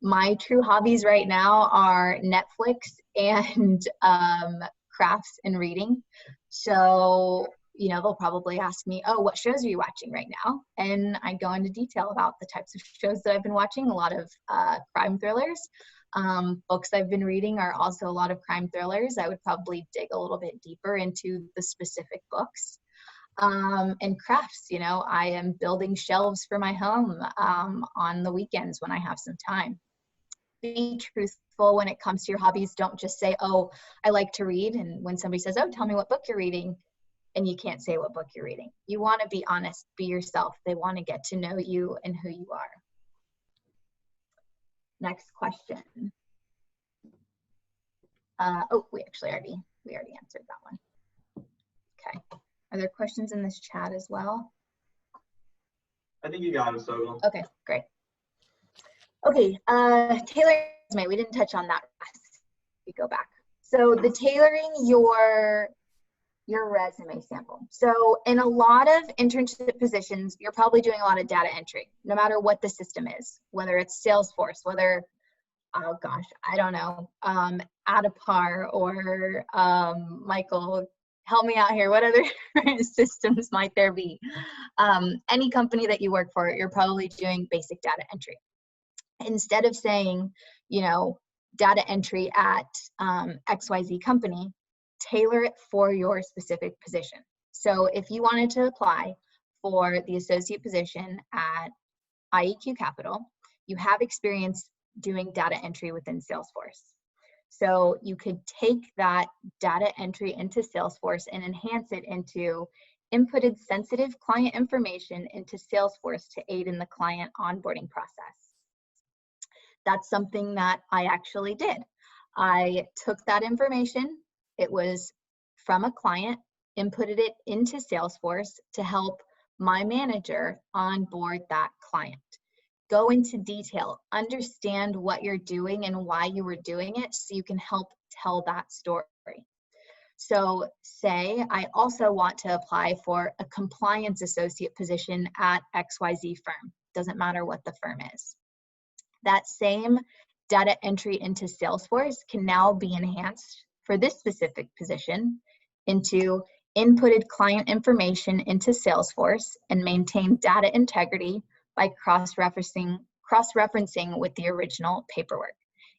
my true hobbies right now are Netflix and crafts and reading. So, you know, they'll probably ask me, oh, what shows are you watching right now? And I go into detail about the types of shows that I've been watching, a lot of crime thrillers. Books I've been reading are also a lot of crime thrillers. I would probably dig a little bit deeper into the specific books. And crafts, you know, I am building shelves for my home on the weekends when I have some time. Be truthful when it comes to your hobbies. Don't just say, oh, I like to read. And when somebody says, oh, tell me what book you're reading, and you can't say what book you're reading. You want to be honest, be yourself. They want to get to know you and who you are. Next question. Oh, we already answered that one. Okay. Are there questions in this chat as well? I think you got it, Sogoal. Okay, great. Okay, tailoring resume, we didn't touch on that. We go back. So the tailoring your resume sample. So in a lot of internship positions, you're probably doing a lot of data entry, no matter what the system is, whether it's Salesforce, whether, oh gosh, I don't know, Adapar or Michael, help me out here. What other systems might there be? Any company that you work for, you're probably doing basic data entry. Instead of saying, you know, data entry at XYZ company, tailor it for your specific position. So if you wanted to apply for the associate position at IEQ Capital, you have experience doing data entry within Salesforce. So you could take that data entry into Salesforce and enhance it into inputted sensitive client information into Salesforce to aid in the client onboarding process. That's something that I actually did. I took that information, it was from a client, inputted it into Salesforce to help my manager onboard that client. Go into detail, understand what you're doing and why you were doing it so you can help tell that story. So say I also want to apply for a compliance associate position at XYZ firm. Doesn't matter what the firm is. That same data entry into Salesforce can now be enhanced for this specific position into inputted client information into Salesforce and maintain data integrity by cross-referencing with the original paperwork.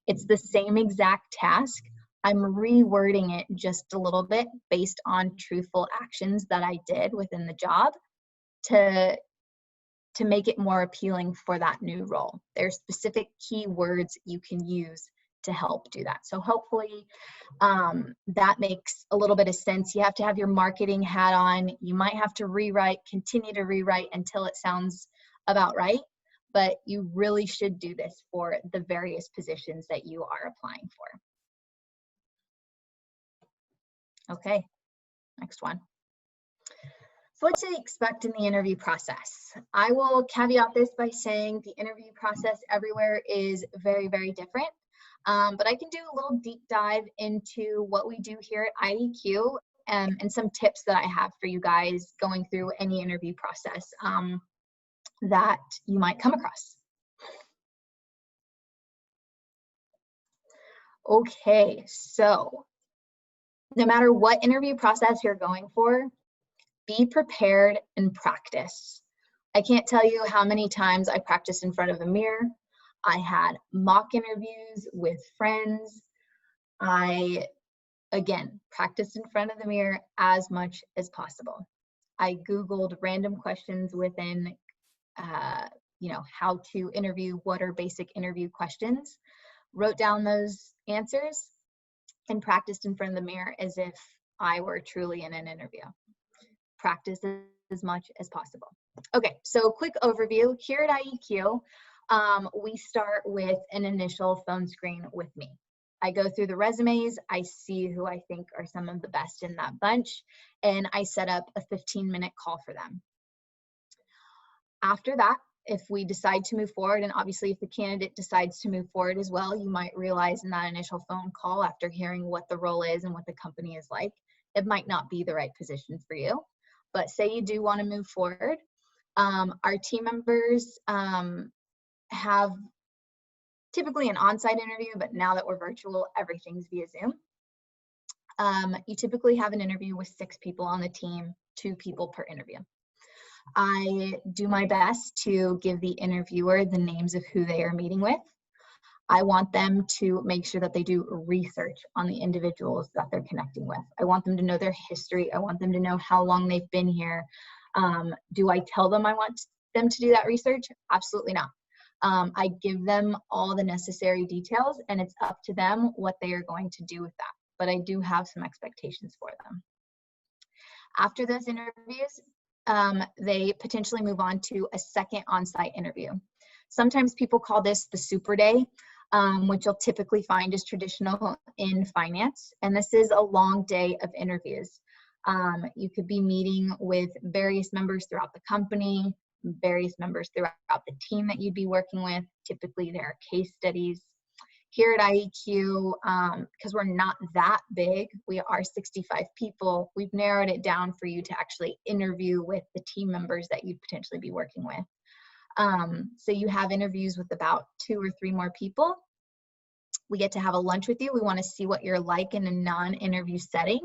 It's the same exact task. I'm rewording it just a little bit based on truthful actions that I did within the job to make it more appealing for that new role. There's specific keywords you can use to help do that. So hopefully that makes a little bit of sense. You have to have your marketing hat on. You might have to continue to rewrite until it sounds about right, but you really should do this for the various positions that you are applying for. Okay, next one. So what to expect in the interview process? I will caveat this by saying the interview process everywhere is very, very different. But I can do a little deep dive into what we do here at IEQ and some tips that I have for you guys going through any interview process that you might come across. Okay, so no matter what interview process you're going for, be prepared and practice. I can't tell you how many times I practiced in front of a mirror. I had mock interviews with friends. I, again, practiced in front of the mirror as much as possible. I Googled random questions within, you know, how to interview, what are basic interview questions. wrote down those answers, and practiced in front of the mirror as if I were truly in an interview. Practice as much as possible. Okay, so quick overview. Here at IEQ, we start with an initial phone screen with me. I go through the resumes, I see who I think are some of the best in that bunch, and I set up a 15-minute call for them. After that, if we decide to move forward, and obviously if the candidate decides to move forward as well, you might realize in that initial phone call, after hearing what the role is and what the company is like, it might not be the right position for you. But say you do want to move forward, our team members have typically an on-site interview, but now that we're virtual, everything's via Zoom. You typically have an interview with 6 people on the team, 2 people per interview. I do my best to give the interviewer the names of who they are meeting with. I want them to make sure that they do research on the individuals that they're connecting with. I want them to know their history. I want them to know how long they've been here. Do I tell them I want them to do that research? Absolutely not. I give them all the necessary details, and it's up to them what they are going to do with that. But I do have some expectations for them. After those interviews, they potentially move on to a second on-site interview. Sometimes people call this the super day, which you'll typically find is traditional in finance. And this is a long day of interviews. You could be meeting with various members throughout the company, various members throughout the team that you'd be working with. Typically there are case studies. Here at IEQ, because we're not that big, we are 65 people, we've narrowed it down for you to actually interview with the team members that you'd potentially be working with. So you have interviews with about 2 or 3 more people. We get to have a lunch with you. We want to see what you're like in a non-interview setting.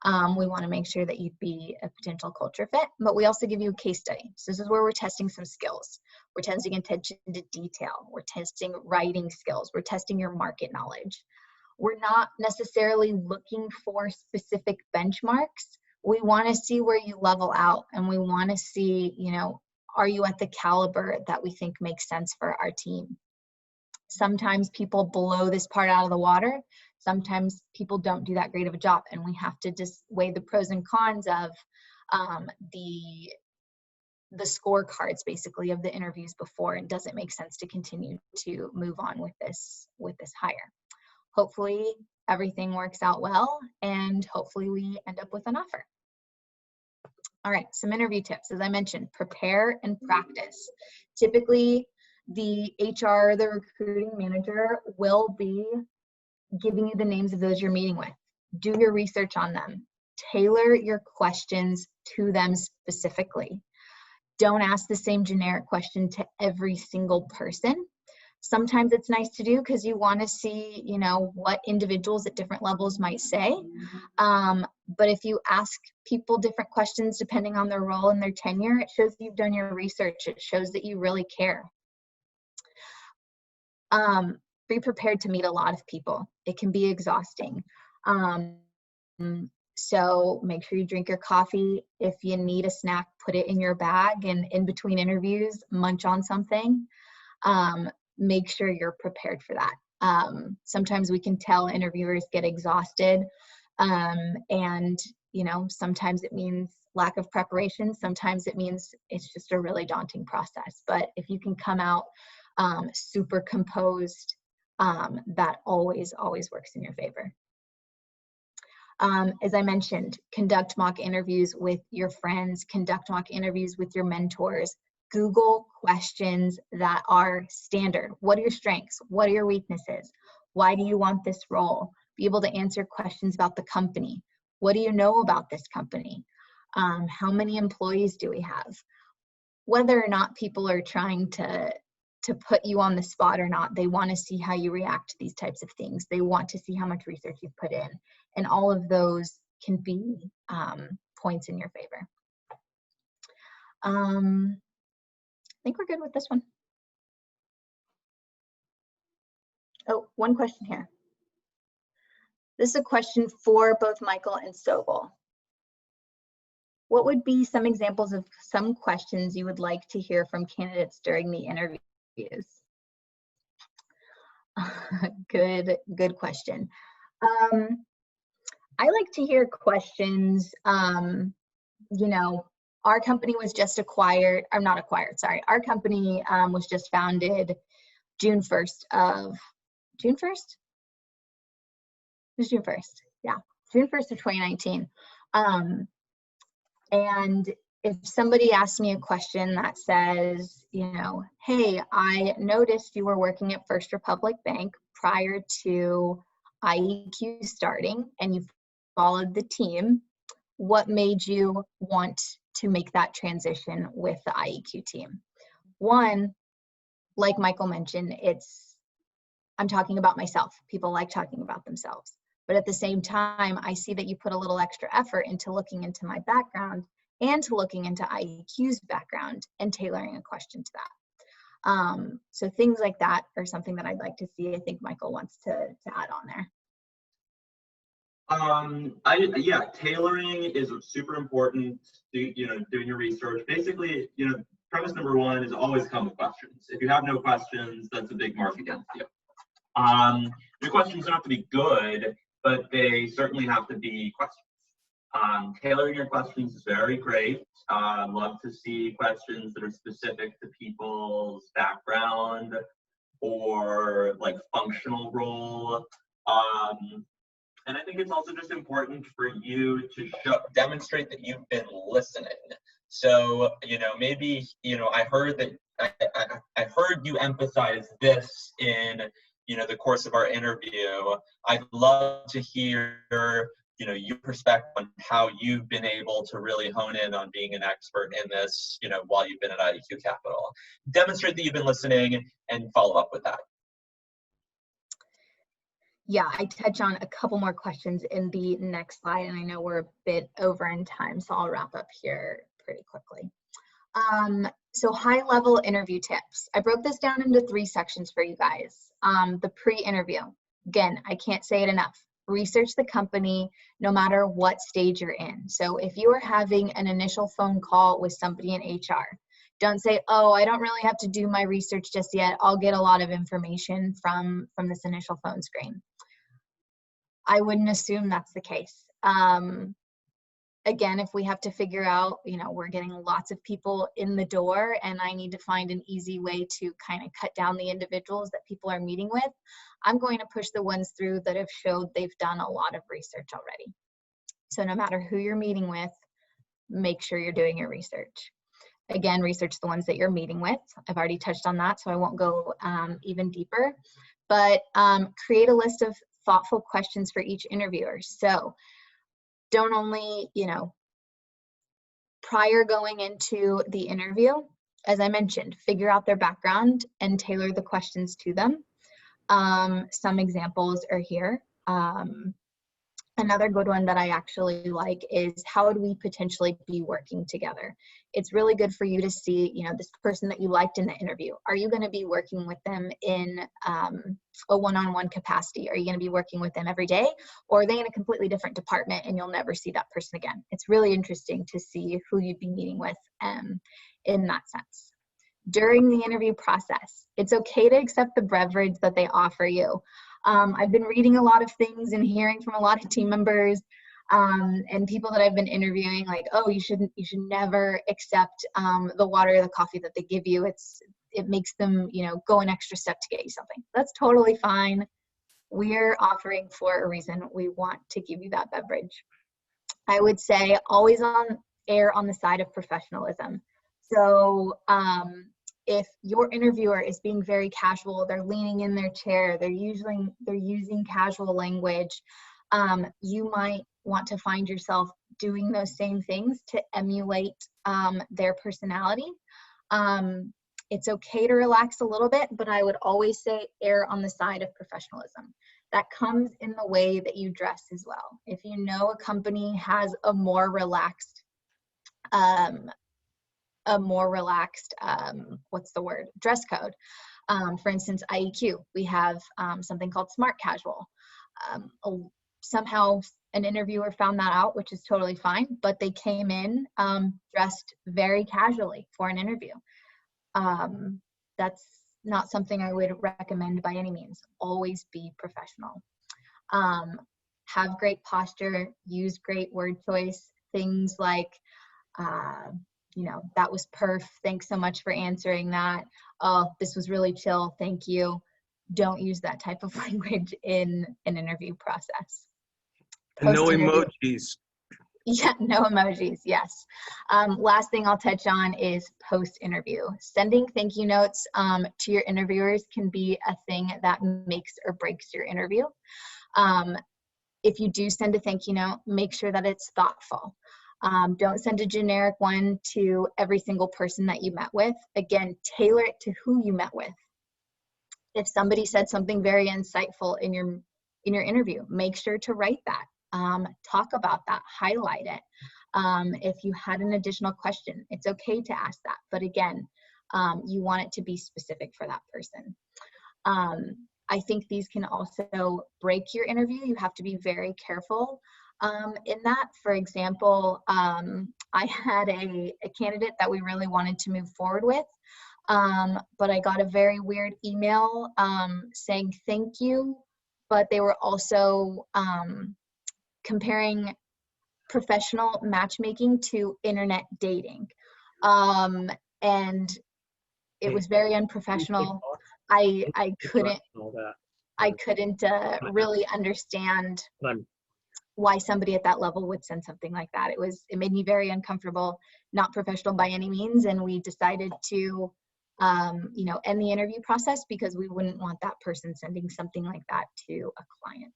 We want to make sure that you'd be a potential culture fit, but we also give you a case study. So this is where we're testing some skills. We're testing attention to detail. We're testing writing skills. We're testing your market knowledge. We're not necessarily looking for specific benchmarks. We want to see where you level out, and we want to see, you know, are you at the caliber that we think makes sense for our team? Sometimes people blow this part out of the water. Sometimes people don't do that great of a job, and we have to just weigh the pros and cons of the scorecards, basically, of the interviews before. It doesn't make sense to continue to move on with this hire. Hopefully everything works out well, and hopefully we end up with an offer. All right, some interview tips. As I mentioned, prepare and practice. Typically, the HR, the recruiting manager, will be giving you the names of those you're meeting with. Do your research on them. Tailor your questions to them specifically. Don't ask the same generic question to every single person. Sometimes it's nice to do because you want to see, you know, what individuals at different levels might say. But if you ask people different questions depending on their role and their tenure, it shows that you've done your research. It shows that you really care. Be prepared to meet a lot of people. It can be exhausting. So make sure you drink your coffee. If you need a snack, put it in your bag, and in between interviews, munch on something. Make sure you're prepared for that. Sometimes we can tell interviewers get exhausted, and you know, sometimes it means lack of preparation. Sometimes it means it's just a really daunting process. But if you can come out super composed, that always works in your favor. As I mentioned, conduct mock interviews with your friends, conduct mock interviews with your mentors. Google questions that are standard. What are your strengths? What are your weaknesses? Why do you want this role? Be able to answer questions about the company. What do you know about this company? How many employees do we have? Whether or not people are trying to put you on the spot or not, they want to see how you react to these types of things. They want to see how much research you've put in. And all of those can be points in your favor. I think we're good with this one. Oh, one question here. This is a question for both Michael and Sogoal. What would be some examples of some questions you would like to hear from candidates during the interviews? Good question. I like to hear questions, you know, our company was just acquired, or not acquired, sorry. Our company was just founded June 1st of, June 1st? It was June 1st, yeah, June 1st of 2019. And if somebody asks me a question that says, you know, hey, I noticed you were working at First Republic Bank prior to IEQ starting and you followed the team, what made you want to make that transition with the IEQ team? One, like Michael mentioned, I'm talking about myself. People like talking about themselves. But at the same time, I see that you put a little extra effort into looking into my background and to looking into IEQ's background and tailoring a question to that. So things like that are something that I'd like to see. I think Michael wants to add on there. Yeah, tailoring is super important. Doing your research. Basically, premise number one is always come with questions. If you have no questions, that's a big mark against you. Your questions don't have to be good, but they certainly have to be questions. Tailoring your questions is very great. Love to see questions that are specific to people's background or like functional role. And I think it's also just important for you to demonstrate that you've been listening. So, maybe, I heard that I heard you emphasize this in, the course of our interview. I'd love to hear, your perspective on how you've been able to really hone in on being an expert in this, while you've been at IEQ Capital. Demonstrate that you've been listening and follow up with that. Yeah, I touch on a couple more questions in the next slide, and I know we're a bit over in time, so I'll wrap up here pretty quickly. So high-level interview tips. I broke this down into 3 sections for you guys. The pre-interview. Again, I can't say it enough. Research the company no matter what stage you're in. So if you are having an initial phone call with somebody in HR, don't say, oh, I don't really have to do my research just yet. I'll get a lot of information from this initial phone screen. I wouldn't assume that's the case. Again, if we have to figure out, we're getting lots of people in the door and I need to find an easy way to kind of cut down the individuals that people are meeting with, I'm going to push the ones through that have showed they've done a lot of research already. So no matter who you're meeting with, make sure you're doing your research. Again, research the ones that you're meeting with. I've already touched on that, so I won't go even deeper. But create a list of thoughtful questions for each interviewer. So don't only, prior going into the interview, as I mentioned, figure out their background and tailor the questions to them. Some examples are here. Another good one that I actually like is, how would we potentially be working together? It's really good for you to see, this person that you liked in the interview. Are you going to be working with them in a one-on-one capacity? Are you going to be working with them every day? Or are they in a completely different department and you'll never see that person again? It's really interesting to see who you'd be meeting with in that sense. During the interview process, it's okay to accept the beverage that they offer you. I've been reading a lot of things and hearing from a lot of team members and people that I've been interviewing, like, oh, you should never accept the water or the coffee that they give you. It makes them, go an extra step to get you something. That's totally fine. We're offering for a reason. We want to give you that beverage. I would say always err on the side of professionalism. So if your interviewer is being very casual, they're leaning in their chair, they're using casual language, you might want to find yourself doing those same things to emulate their personality. It's okay to relax a little bit, but I would always say err on the side of professionalism. That comes in the way that you dress as well. If you know a company has a more relaxed dress code. For instance, IEQ, we have something called smart casual. Somehow an interviewer found that out, which is totally fine, but they came in dressed very casually for an interview. That's not something I would recommend by any means. Always be professional. Have great posture, use great word choice, things like, you know, that was perf, thanks so much for answering that. Oh, this was really chill, thank you. Don't use that type of language in an interview process. And no Post-interview- emojis. Yeah, no emojis, yes. Last thing I'll touch on is post-interview. Sending thank you notes to your interviewers can be a thing that makes or breaks your interview. If you do send a thank you note, make sure that it's thoughtful. Don't send a generic one to every single person that you met with. Again, tailor it to who you met with. If somebody said something very insightful in your interview, make sure to write that. Talk about that, highlight it. If you had an additional question, it's okay to ask that. But again, you want it to be specific for that person. I think these can also break your interview. You have to be very careful in that. For example, I had a candidate that we really wanted to move forward with, but I got a very weird email saying thank you, but they were also comparing professional matchmaking to internet dating. And it was very unprofessional. I couldn't really understand why somebody at that level would send something like that. It made me very uncomfortable, not professional by any means, and we decided to you know, end the interview process because we wouldn't want that person sending something like that to a client.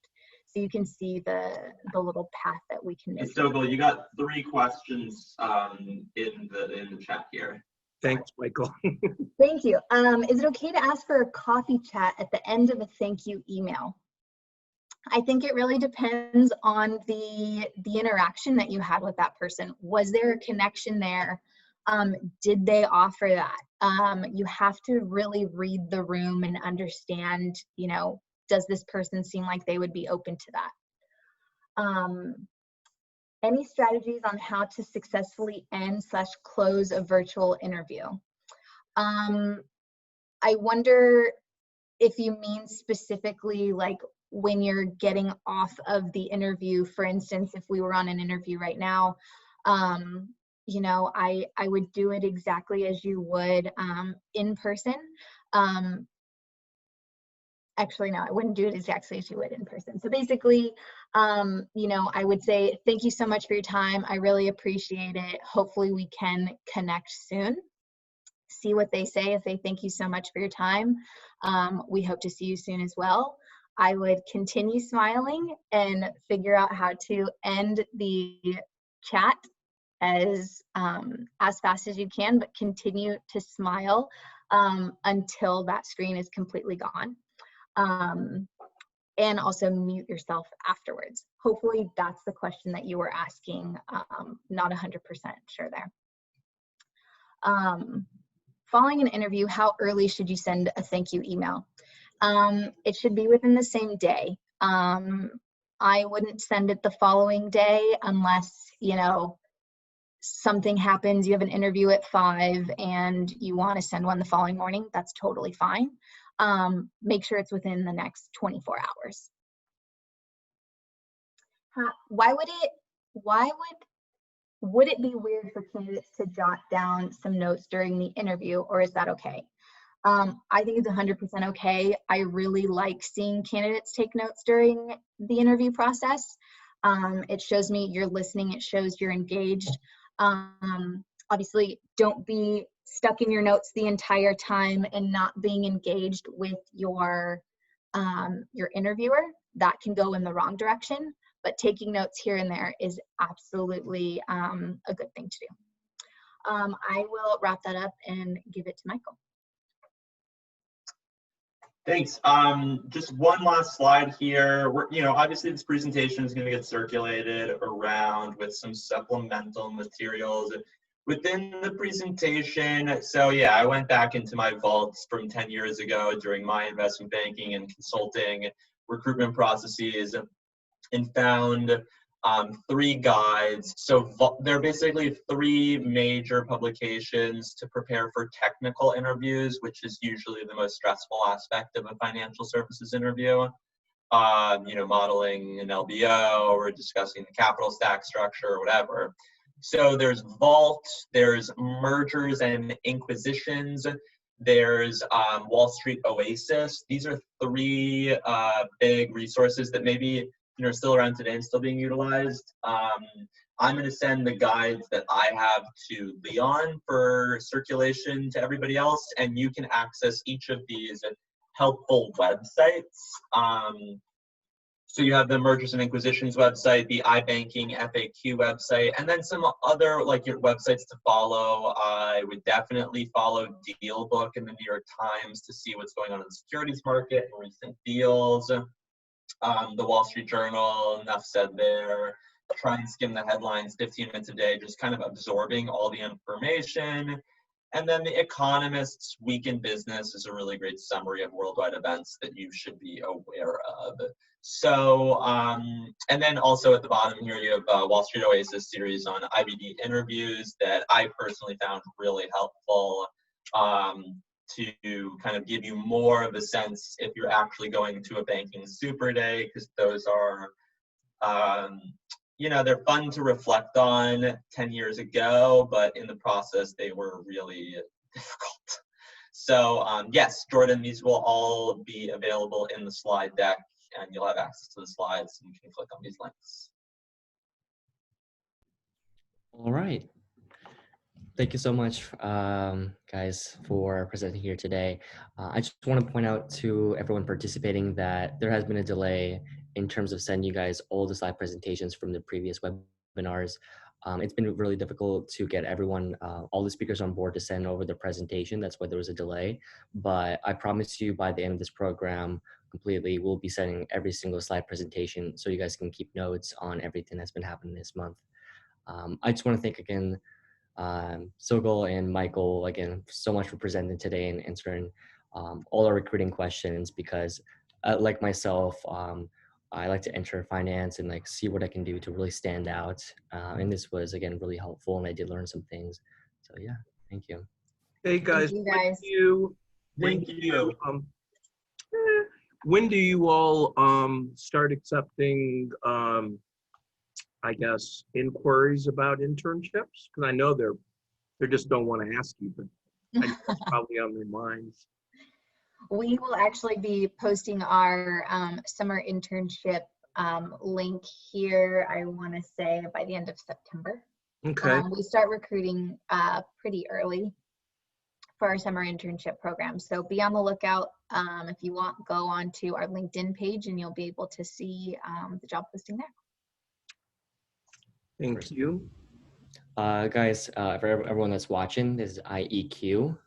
So you can see the little path that we can make. Sogoal, you got 3 questions in the chat here. Thanks, Michael. Thank you. Is it okay to ask for a coffee chat at the end of a thank you email? I think it really depends on the interaction that you had with that person. Was there a connection there? Did they offer that? You have to really read the room and understand, you know, does this person seem like they would be open to that? Any strategies on how to successfully end/close a virtual interview? I wonder if you mean specifically like when you're getting off of the interview. For instance, if we were on an interview right now, you know, I would do it exactly as you would in person. Actually, no, I wouldn't do it exactly as you would in person. So basically, you know, I would say, thank you so much for your time. I really appreciate it. Hopefully we can connect soon. See what they say. If they thank you so much for your time, we hope to see you soon as well. I would continue smiling and figure out how to end the chat as fast as you can, but continue to smile until that screen is completely gone. And also mute yourself afterwards. Hopefully that's the question that you were asking. Not 100% sure there. Following an interview, how early should you send a thank you email? It should be within the same day. I wouldn't send it the following day unless, you know, something happens, you have an interview at 5 and you want to send one the following morning. That's totally fine. Make sure it's within the next 24 hours. Would it be weird for candidates to jot down some notes during the interview, or is that okay? I think it's 100% okay. I really like seeing candidates take notes during the interview process. It shows me you're listening. It shows you're engaged. Obviously, don't be stuck in your notes the entire time and not being engaged with your interviewer. That can go in the wrong direction, but taking notes here and there is absolutely a good thing to do. I will wrap that up and give it to Michael. Thanks. Just one last slide here. Obviously this presentation is going to get circulated around with some supplemental materials within the presentation. So yeah, I went back into my vaults from 10 years ago during my investment banking and consulting recruitment processes and found 3 guides. So they're basically 3 major publications to prepare for technical interviews, which is usually the most stressful aspect of a financial services interview. You know, modeling an LBO or discussing the capital stack structure or whatever. So there's Vault, there's Mergers and Inquisitions, there's Wall Street Oasis. These are 3 big resources that maybe are still around today and still being utilized. I'm going to send the guides that I have to Leon for circulation to everybody else, and you can access each of these helpful websites. So you have the Mergers and Inquisitions website, the iBanking FAQ website, and then some other like your websites to follow. I would definitely follow DealBook in the New York Times to see what's going on in the securities market and recent deals. The Wall Street Journal, enough said there. Try and skim the headlines 15 minutes a day, just kind of absorbing all the information. And then The Economist's Week in Business is a really great summary of worldwide events that you should be aware of. So, and then also at the bottom here, you have Wall Street Oasis series on IBD interviews that I personally found really helpful to kind of give you more of a sense if you're actually going to a banking super day, because those are, you know, they're fun to reflect on 10 years ago, but in the process, they were really difficult. So yes, Jordan, these will all be available in the slide deck, and you'll have access to the slides, and you can click on these links. All right. Thank you so much, guys, for presenting here today. I just want to point out to everyone participating that there has been a delay in terms of sending you guys all the slide presentations from the previous webinars. It's been really difficult to get everyone, all the speakers on board to send over the presentation. That's why there was a delay. But I promise you by the end of this program completely, we'll be sending every single slide presentation so you guys can keep notes on everything that's been happening this month. I just want to thank again Sogoal and Michael again so much for presenting today and answering all our recruiting questions, because like myself, I like to enter finance and like see what I can do to really stand out. And this was again really helpful, and I did learn some things. So yeah, thank you. Hey guys, Thank you, guys. when do you all start accepting I guess inquiries about internships? Because I know they just don't want to ask you, but I know it's probably on their minds. We will actually be posting our summer internship link here, I want to say by the end of September. Okay. We start recruiting pretty early for our summer internship program. So be on the lookout. If you want, go on to our LinkedIn page and you'll be able to see the job posting there. Thank you. Guys, for everyone that's watching, this is IEQ.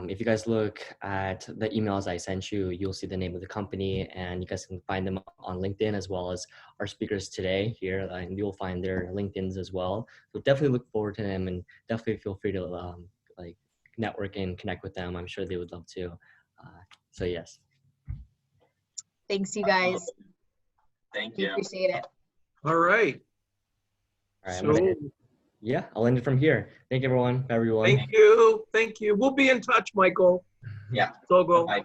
If you guys look at the emails I sent you, you'll see the name of the company, and you guys can find them on LinkedIn as well as our speakers today here, and you'll find their LinkedIn's as well. So definitely look forward to them, and definitely feel free to like network and connect with them. I'm sure they would love to. So yes. Thanks, you guys. Thank We you. appreciate it. All right. All right. So, Yeah, I'll end it from here. Thank you, everyone. Bye, everyone. thank you. Thank you. We'll be in touch, Michael. Yeah. Sogoal. Bye.